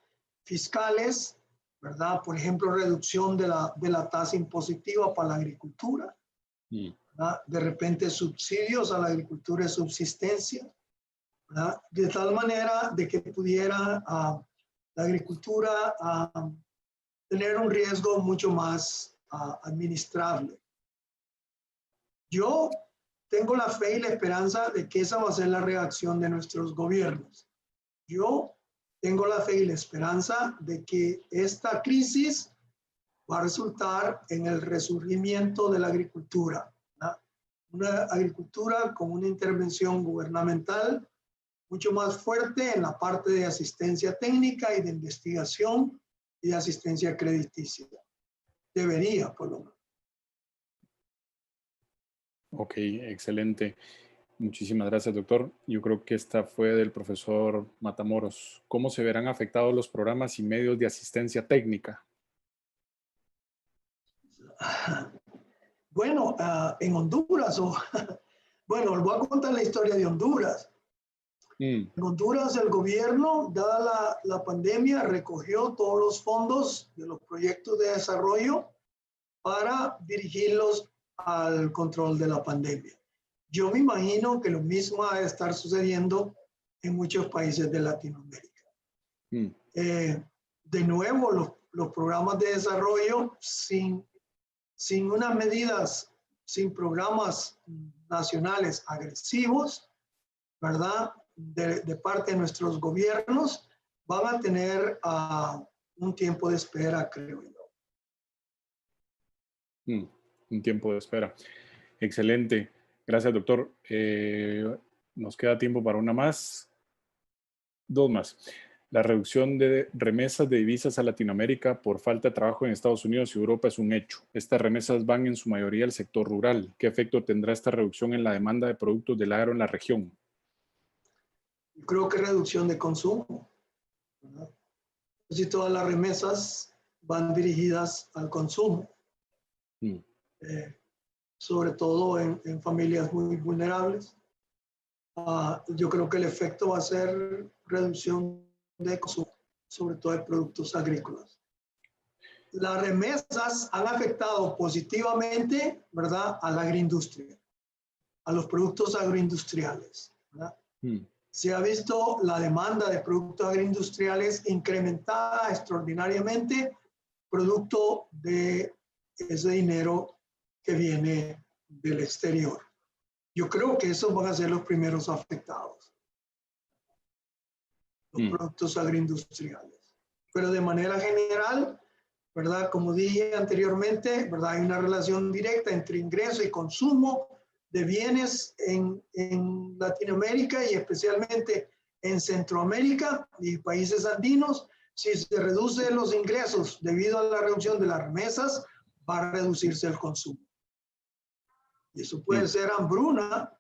fiscales, ¿verdad? Por ejemplo, reducción de la tasa impositiva para la agricultura, ¿verdad? De repente subsidios a la agricultura de subsistencia, ¿verdad? De tal manera de que pudiera la agricultura tener un riesgo mucho más administrable. Yo tengo la fe y la esperanza de que esa va a ser la reacción de nuestros gobiernos. Yo tengo la fe y la esperanza de que esta crisis va a resultar en el resurgimiento de la agricultura, ¿no? Una agricultura con una intervención gubernamental mucho más fuerte en la parte de asistencia técnica y de investigación y de asistencia crediticia. Debería, por lo menos. Ok, excelente. Muchísimas gracias, doctor. Yo creo que esta fue del profesor Matamoros. ¿Cómo se verán afectados los programas y medios de asistencia técnica? Bueno, en Honduras, bueno, les voy a contar la historia de Honduras. En Honduras, el gobierno, dada la pandemia, recogió todos los fondos de los proyectos de desarrollo para dirigirlos al control de la pandemia. Yo me imagino que lo mismo va a estar sucediendo en muchos países de Latinoamérica. De nuevo, los programas de desarrollo sin unas medidas, sin programas nacionales agresivos, ¿verdad? De parte de nuestros gobiernos, van a tener un tiempo de espera, creo yo. Un tiempo de espera. Excelente. Gracias, doctor. Nos queda tiempo para una más. Dos más. La reducción de remesas de divisas a Latinoamérica por falta de trabajo en Estados Unidos y Europa es un hecho. Estas remesas van en su mayoría al sector rural. ¿Qué efecto tendrá esta reducción en la demanda de productos del agro en la región? Creo que reducción de consumo, ¿verdad? Si todas las remesas van dirigidas al consumo, sobre todo en familias muy vulnerables. Yo creo que el efecto va a ser reducción de consumo, sobre todo de productos agrícolas. Las remesas han afectado positivamente, ¿verdad?, a la agroindustria, a los productos agroindustriales, ¿verdad? Se ha visto la demanda de productos agroindustriales incrementada extraordinariamente, producto de ese dinero que viene del exterior. Yo creo que esos van a ser los primeros afectados, los productos agroindustriales. Pero de manera general, ¿verdad? Como dije anteriormente, ¿verdad? Hay una relación directa entre ingreso y consumo de bienes en Latinoamérica y especialmente en Centroamérica y países andinos. Si se reducen los ingresos debido a la reducción de las remesas, va a reducirse el consumo. Y eso puede ser hambruna,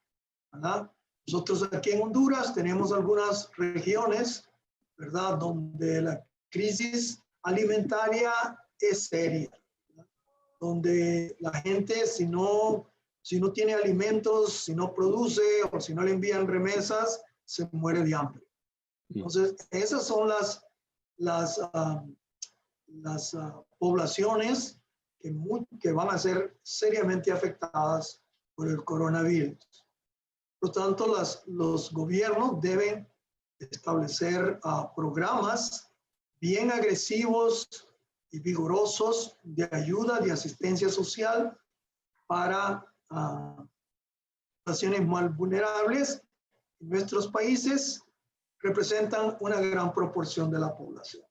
¿verdad? Nosotros aquí en Honduras tenemos algunas regiones, ¿verdad?, donde la crisis alimentaria es seria, ¿verdad? Donde la gente, si no tiene alimentos, si no produce o si no le envían remesas, se muere de hambre. Entonces, esas son las poblaciones que van a ser seriamente afectadas por el coronavirus. Por lo tanto, los gobiernos deben establecer programas bien agresivos y vigorosos de ayuda, de asistencia social para naciones más vulnerables. Nuestros países representan una gran proporción de la población.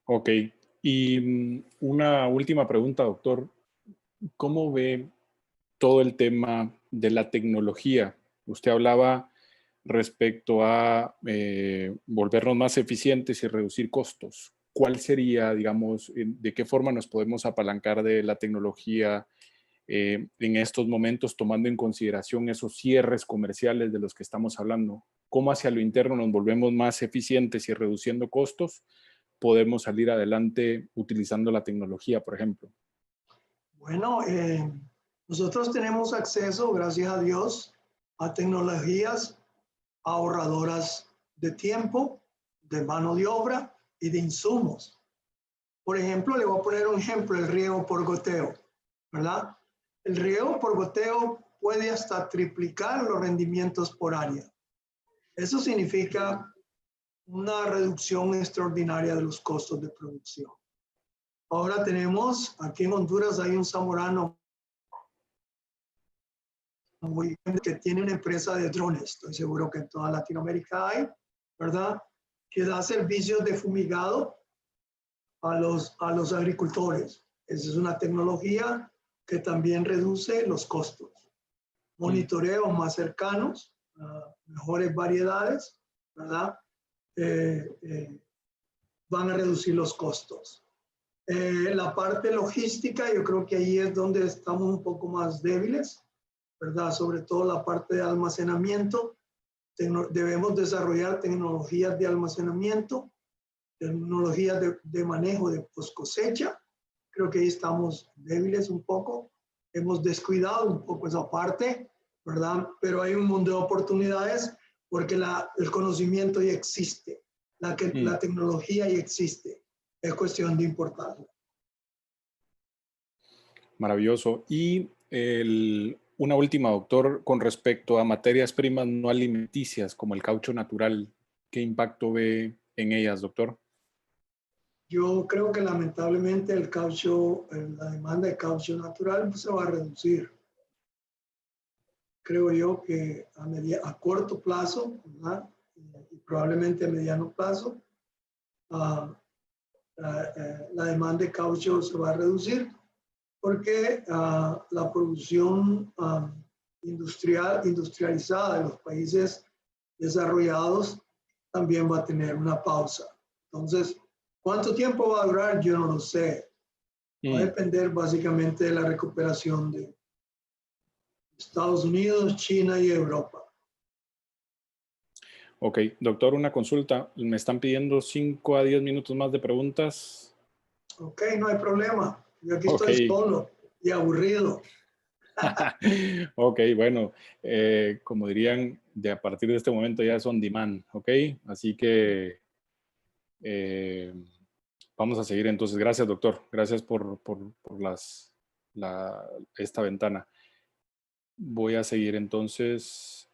Ok. Y una última pregunta, doctor. ¿Cómo ve todo el tema de la tecnología? Usted hablaba respecto a volvernos más eficientes y reducir costos. ¿Cuál sería, digamos, de qué forma nos podemos apalancar de la tecnología en estos momentos, tomando en consideración esos cierres comerciales de los que estamos hablando? ¿Cómo hacia lo interno nos volvemos más eficientes y reduciendo costos podemos salir adelante utilizando la tecnología, por ejemplo? Bueno, nosotros tenemos acceso, gracias a Dios, a tecnologías ahorradoras de tiempo, de mano de obra y de insumos. Por ejemplo, le voy a poner un ejemplo, el riego por goteo, ¿verdad? El riego por goteo puede hasta triplicar los rendimientos por área. Eso significa una reducción extraordinaria de los costos de producción. Ahora tenemos, aquí en Honduras hay un zamorano que tiene una empresa de drones, estoy seguro que en toda Latinoamérica hay, ¿verdad?, que da servicios de fumigado a los agricultores. Esa es una tecnología que también reduce los costos. Monitoreos más cercanos, mejores variedades, ¿verdad? Van a reducir los costos. La parte logística, yo creo que ahí es donde estamos un poco más débiles, ¿verdad? Sobre todo la parte de almacenamiento. Debemos desarrollar tecnologías de almacenamiento, tecnologías de manejo de post cosecha. Creo que ahí estamos débiles un poco. Hemos descuidado un poco esa parte, ¿verdad? Pero hay un mundo de oportunidades porque el conocimiento ya existe, la tecnología ya existe. Es cuestión de importarla. Maravilloso. Y una última, doctor, con respecto a materias primas no alimenticias como el caucho natural, ¿qué impacto ve en ellas, doctor? Yo creo que lamentablemente el caucho, la demanda de caucho natural pues, se va a reducir. Creo yo que a corto plazo, ¿verdad? Y probablemente a mediano plazo, la demanda de caucho se va a reducir porque la producción industrializada de los países desarrollados también va a tener una pausa. Entonces, ¿cuánto tiempo va a durar? Yo no lo sé. Va a depender básicamente de la recuperación de Estados Unidos, China y Europa. Ok, doctor, una consulta. Me están pidiendo 5 a 10 minutos más de preguntas. Ok, no hay problema. Yo aquí Ok. estoy solo y aburrido. Ok, bueno, como dirían, de a partir de este momento ya es on demand, ok. Así que vamos a seguir entonces. Gracias, doctor. Gracias por esta ventana. Voy a seguir entonces.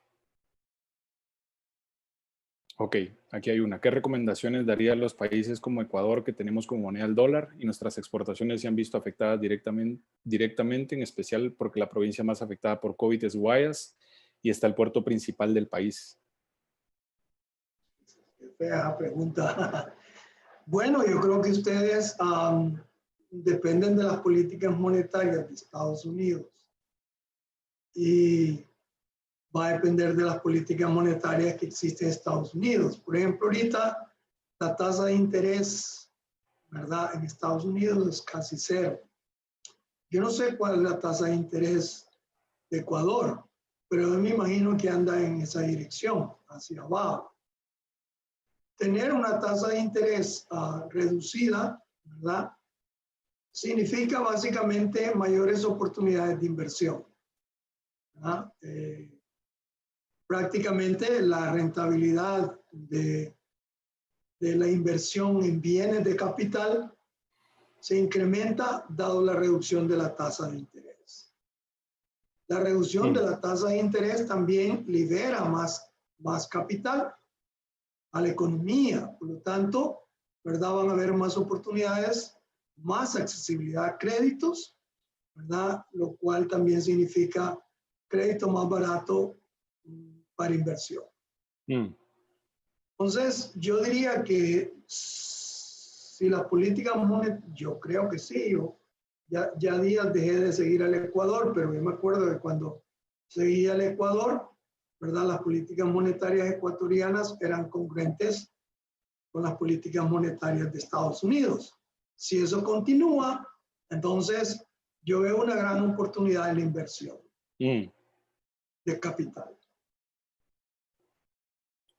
Ok, aquí hay una. ¿Qué recomendaciones daría a los países como Ecuador, que tenemos como moneda el dólar y nuestras exportaciones se han visto afectadas directamente, en especial porque la provincia más afectada por COVID es Guayas y está el puerto principal del país? Qué fea pregunta. Bueno, yo creo que ustedes dependen de las políticas monetarias de Estados Unidos y va a depender de las políticas monetarias que existen en Estados Unidos. Por ejemplo, ahorita la tasa de interés, ¿verdad? En Estados Unidos es casi cero. Yo no sé cuál es la tasa de interés de Ecuador, pero yo me imagino que anda en esa dirección, hacia abajo. Tener una tasa de interés reducida, ¿verdad? Significa básicamente mayores oportunidades de inversión. Prácticamente la rentabilidad de la inversión en bienes de capital se incrementa dado la reducción de la tasa de interés. La reducción de la tasa de interés también libera más capital a la economía. Por lo tanto, ¿verdad? Van a haber más oportunidades, más accesibilidad a créditos, ¿verdad? Lo cual también significa crédito más barato para inversión. Entonces, yo diría que si la política monetaria, yo creo que sí, yo ya días dejé de seguir al Ecuador, pero yo me acuerdo de cuando seguía al Ecuador, ¿verdad? Las políticas monetarias ecuatorianas eran congruentes con las políticas monetarias de Estados Unidos. Si eso continúa, entonces yo veo una gran oportunidad en la inversión de capital.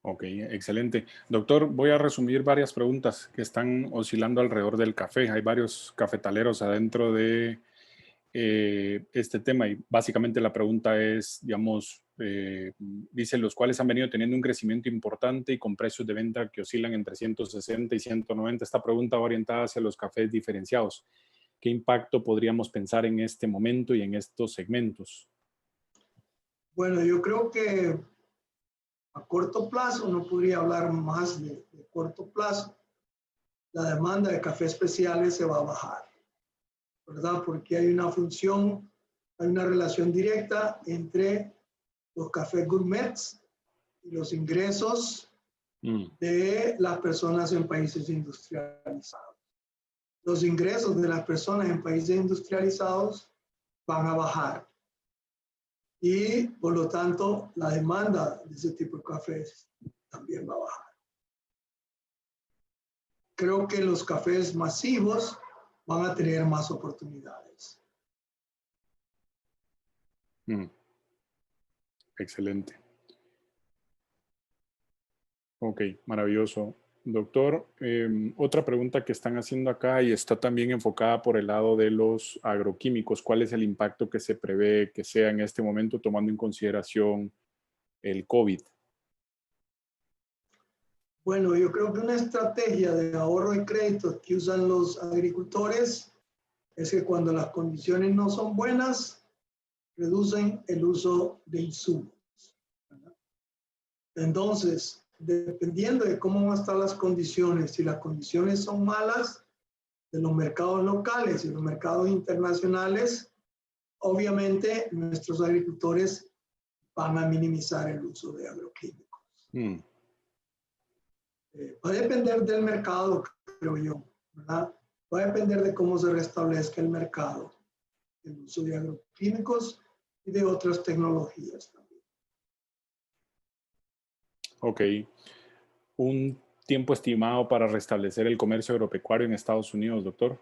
Ok, excelente. Doctor, voy a resumir varias preguntas que están oscilando alrededor del café. Hay varios cafetaleros adentro de este tema y básicamente la pregunta es, digamos, dice los cuales han venido teniendo un crecimiento importante y con precios de venta que oscilan entre 160 y 190. Esta pregunta va orientada hacia los cafés diferenciados. ¿Qué impacto podríamos pensar en este momento y en estos segmentos? Bueno, yo creo que a corto plazo, no podría hablar más de corto plazo, la demanda de café especiales se va a bajar, ¿verdad? Porque hay una función, hay una relación directa entre los cafés gourmets y los ingresos de las personas en países industrializados. Los ingresos de las personas en países industrializados van a bajar. y por lo tanto la demanda de ese tipo de cafés también va a bajar. Creo que los cafés masivos van a tener más oportunidades. Excelente. Ok, maravilloso. Doctor, otra pregunta que están haciendo acá y está también enfocada por el lado de los agroquímicos. ¿Cuál es el impacto que se prevé que sea en este momento tomando en consideración el COVID? Bueno, yo creo que una estrategia de ahorro y crédito que usan los agricultores es que cuando las condiciones no son buenas, reducen el uso de insumos. Entonces, dependiendo de cómo van a estar las condiciones, si las condiciones son malas de los mercados locales y los mercados internacionales, obviamente nuestros agricultores van a minimizar el uso de agroquímicos. Va a depender del mercado, creo yo, ¿verdad? Va a depender de cómo se restablezca el mercado, el uso de agroquímicos y de otras tecnologías también. Ok. ¿Un tiempo estimado para restablecer el comercio agropecuario en Estados Unidos, doctor?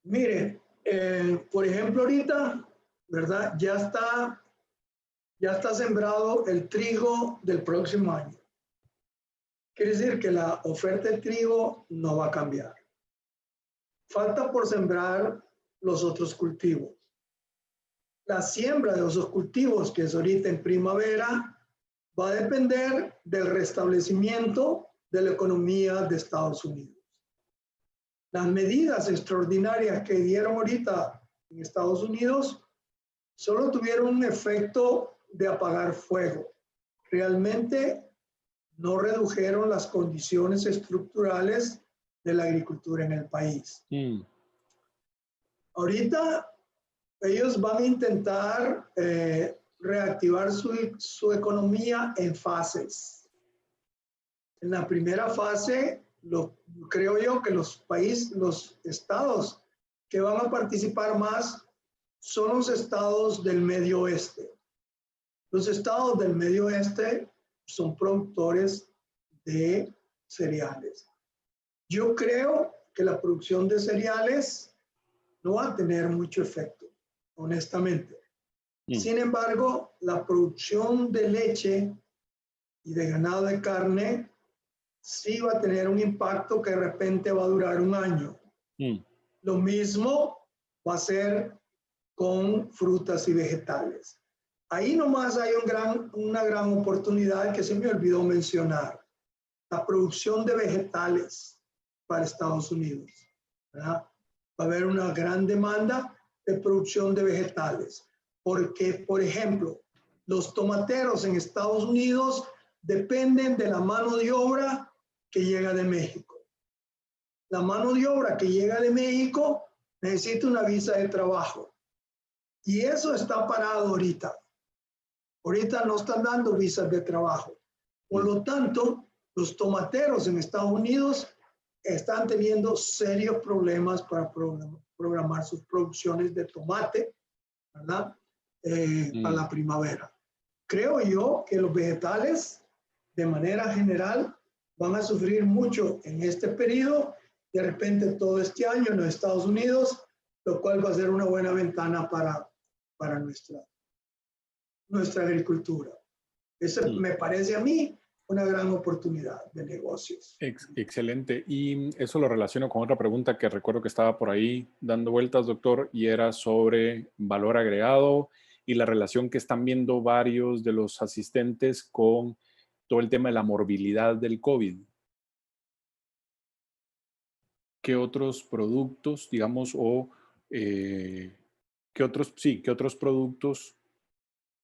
Mire, por ejemplo, ahorita, ¿verdad? Ya está sembrado el trigo del próximo año. Quiere decir que la oferta de trigo no va a cambiar. Falta por sembrar los otros cultivos. La siembra de esos cultivos, que es ahorita en primavera, va a depender del restablecimiento de la economía de Estados Unidos. Las medidas extraordinarias que dieron ahorita en Estados Unidos solo tuvieron un efecto de apagar fuego. Realmente no redujeron las condiciones estructurales de la agricultura en el país. Ahorita ellos van a intentar reactivar su economía en fases. En la primera fase, creo yo que los estados que van a participar más son los estados del medio oeste. Los estados del medio oeste son productores de cereales. Yo creo que la producción de cereales no va a tener mucho efecto, honestamente. Sin embargo, la producción de leche y de ganado de carne sí va a tener un impacto que de repente va a durar un año. Lo mismo va a ser con frutas y vegetales. Ahí nomás hay una gran oportunidad que se me olvidó mencionar, la producción de vegetales para Estados Unidos, ¿verdad? Va a haber una gran demanda de producción de vegetales, porque, por ejemplo, los tomateros en Estados Unidos dependen de la mano de obra que llega de México. La mano de obra que llega de México necesita una visa de trabajo. Y eso está parado ahorita. Ahorita no están dando visas de trabajo. Por lo tanto, los tomateros en Estados Unidos están teniendo serios problemas para programar sus producciones de tomate, ¿verdad? Para la primavera. Creo yo que los vegetales, de manera general, van a sufrir mucho en este periodo, de repente todo este año en los Estados Unidos, lo cual va a ser una buena ventana para nuestra agricultura. Eso me parece a mí una gran oportunidad de negocios. Excelente. Y eso lo relaciono con otra pregunta que recuerdo que estaba por ahí dando vueltas, doctor, y era sobre valor agregado y la relación que están viendo varios de los asistentes con todo el tema de la morbilidad del COVID. ¿Qué otros productos, digamos, qué otros productos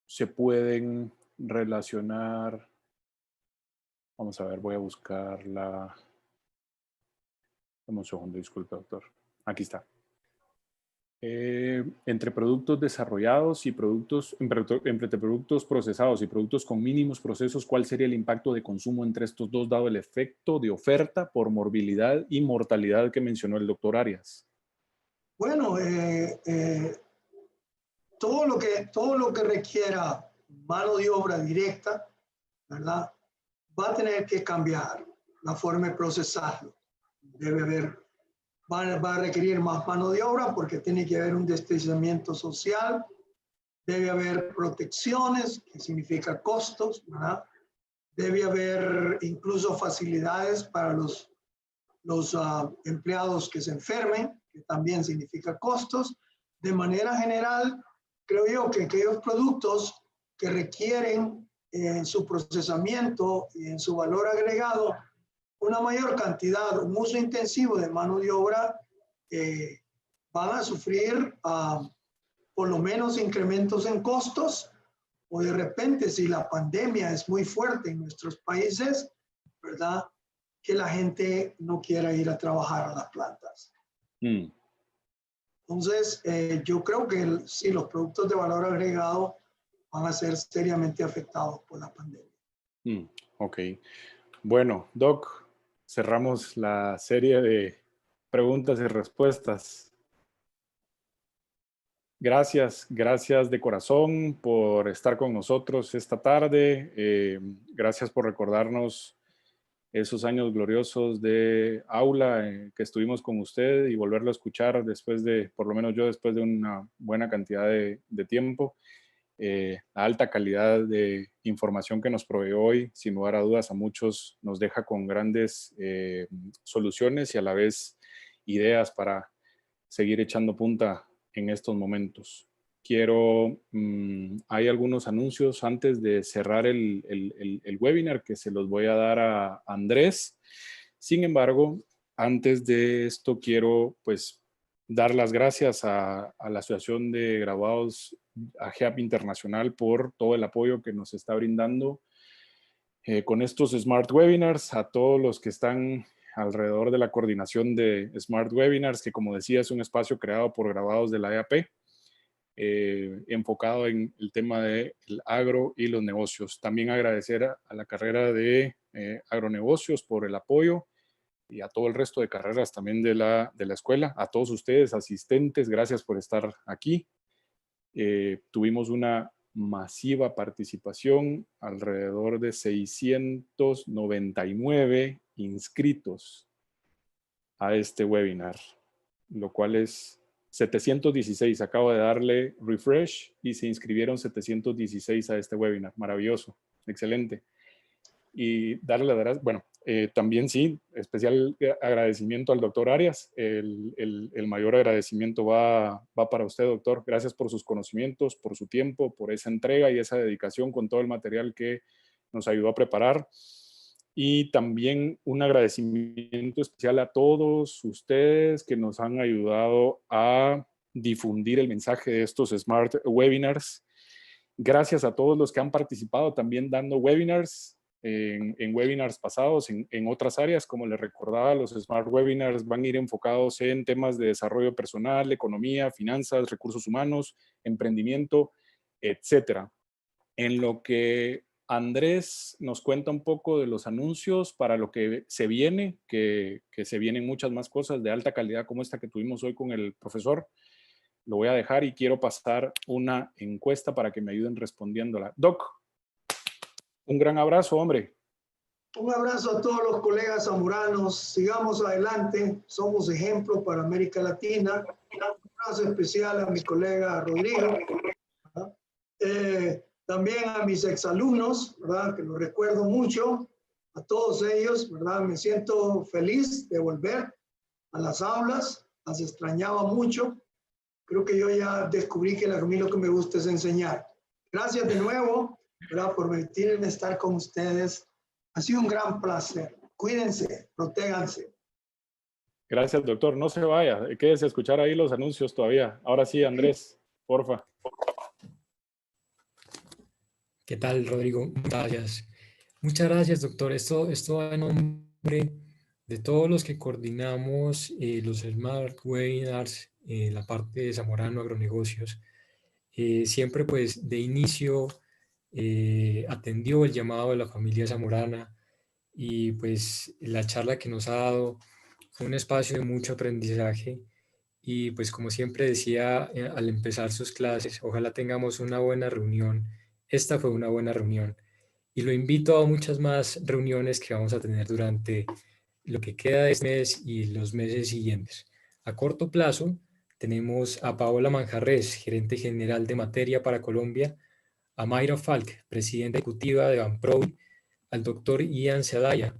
se pueden relacionar? Vamos a ver, voy a buscarla. Dame un segundo, disculpe, doctor. Aquí está. Entre productos desarrollados y entre productos procesados y productos con mínimos procesos, ¿cuál sería el impacto de consumo entre estos dos, dado el efecto de oferta por morbilidad y mortalidad que mencionó el doctor Arias? Bueno, todo lo que requiera mano de obra directa, ¿verdad? Va a tener que cambiar la forma de procesarlo. Va a requerir más mano de obra porque tiene que haber un distanciamiento social, debe haber protecciones, que significa costos, ¿verdad? Debe haber incluso facilidades para los empleados que se enfermen, que también significa costos. De manera general, creo yo que aquellos productos que requieren en su procesamiento y en su valor agregado una mayor cantidad, un uso intensivo de mano de obra, van a sufrir por lo menos incrementos en costos, o de repente si la pandemia es muy fuerte en nuestros países, ¿verdad? Que la gente no quiera ir a trabajar a las plantas. Entonces, yo creo que sí, los productos de valor agregado van a ser seriamente afectados por la pandemia. Ok. Bueno, Doc, cerramos la serie de preguntas y respuestas. Gracias de corazón por estar con nosotros esta tarde. Gracias por recordarnos esos años gloriosos de aula que estuvimos con usted y volverlo a escuchar después de, por lo menos yo, después de una buena cantidad de tiempo. La alta calidad de información que nos provee hoy, sin lugar a dudas, a muchos nos deja con grandes soluciones y a la vez ideas para seguir echando punta en estos momentos. Hay algunos anuncios antes de cerrar el webinar que se los voy a dar a Andrés. Sin embargo, antes de esto quiero pues dar las gracias a la Asociación de Graduados AGEAP Internacional por todo el apoyo que nos está brindando con estos Smart Webinars, a todos los que están alrededor de la coordinación de Smart Webinars, que como decía es un espacio creado por graduados de la EAP, enfocado en el tema del agro y los negocios. También agradecer a la carrera de agronegocios por el apoyo y a todo el resto de carreras también de la escuela. A todos ustedes, asistentes, gracias por estar aquí. Tuvimos una masiva participación, alrededor de 699 inscritos a este webinar, lo cual es 716. Acabo de darle refresh y se inscribieron 716 a este webinar. Maravilloso, excelente. Y darle las gracias, bueno, también sí, especial agradecimiento al doctor Arias. El mayor agradecimiento va para usted, doctor. Gracias por sus conocimientos, por su tiempo, por esa entrega y esa dedicación con todo el material que nos ayudó a preparar. Y también un agradecimiento especial a todos ustedes que nos han ayudado a difundir el mensaje de estos Smart Webinars. Gracias a todos los que han participado también dando webinars en webinars pasados, en otras áreas. Como les recordaba, los Smart Webinars van a ir enfocados en temas de desarrollo personal, economía, finanzas, recursos humanos, emprendimiento, etcétera. En lo que Andrés nos cuenta un poco de los anuncios para lo que se viene, que se vienen muchas más cosas de alta calidad como esta que tuvimos hoy con el profesor. Lo voy a dejar y quiero pasar una encuesta para que me ayuden respondiéndola. Doc, un gran abrazo, hombre. Un abrazo a todos los colegas zamoranos. Sigamos adelante. Somos ejemplo para América Latina. Un abrazo especial a mi colega Rodrigo. También a mis exalumnos, ¿verdad? Que los recuerdo mucho. A todos ellos, ¿verdad? Me siento feliz de volver a las aulas. Las extrañaba mucho. Creo que yo ya descubrí que a mí lo que me gusta es enseñar. Gracias de nuevo, ¿verdad? Por permitirme estar con ustedes. Ha sido un gran placer. Cuídense, protéganse. Gracias, doctor. No se vaya. Quédese a escuchar ahí los anuncios todavía. Ahora sí, Andrés, porfa. ¿Qué tal, Rodrigo? Muchas gracias, doctor. Esto va en nombre de todos los que coordinamos los Smart Webinars, la parte de Zamorano Agronegocios. Siempre, pues, de inicio atendió el llamado de la familia zamorana y, pues, la charla que nos ha dado fue un espacio de mucho aprendizaje y pues como siempre decía al empezar sus clases, ojalá tengamos una buena reunión. Esta fue una buena reunión y lo invito a muchas más reuniones que vamos a tener durante lo que queda de este mes y los meses siguientes. A corto plazo tenemos a Paola Manjarres, gerente general de materia para Colombia, a Mayra Falk, presidenta ejecutiva de Banprovi, al doctor Ian Sadaya,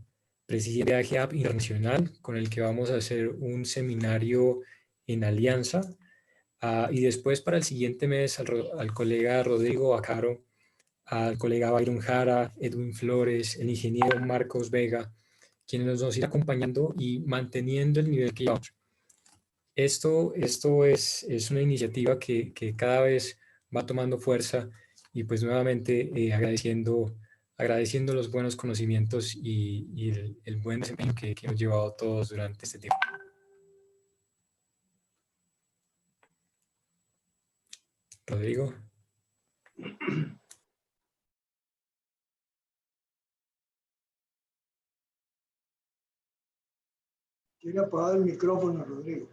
presidente de AGEAP Internacional, con el que vamos a hacer un seminario en alianza, y después para el siguiente mes al colega Rodrigo Acaro, al colega Byron Jara, Edwin Flores, el ingeniero Marcos Vega, quienes nos van a ir acompañando y manteniendo el nivel que llevamos. Esto es una iniciativa que cada vez va tomando fuerza y pues nuevamente agradeciendo los buenos conocimientos y el buen desempeño que hemos llevado todos durante este tiempo. Rodrigo. Tiene apagado el micrófono, Rodrigo.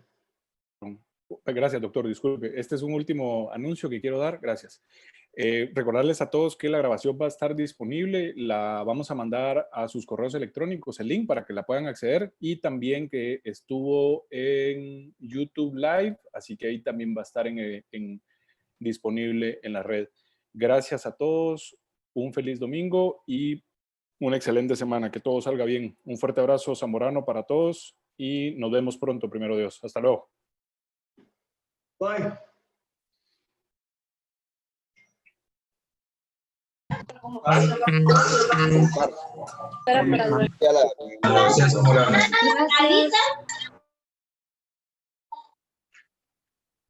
Gracias, doctor. Disculpe. Este es un último anuncio que quiero dar. Gracias. Recordarles a todos que la grabación va a estar disponible. La vamos a mandar a sus correos electrónicos, el link para que la puedan acceder, y también que estuvo en YouTube Live, así que ahí también va a estar disponible en la red. Gracias a todos. Un feliz domingo y una excelente semana. Que todo salga bien. Un fuerte abrazo zamorano para todos y nos vemos pronto, primero Dios. Hasta luego. Bye. Gracias.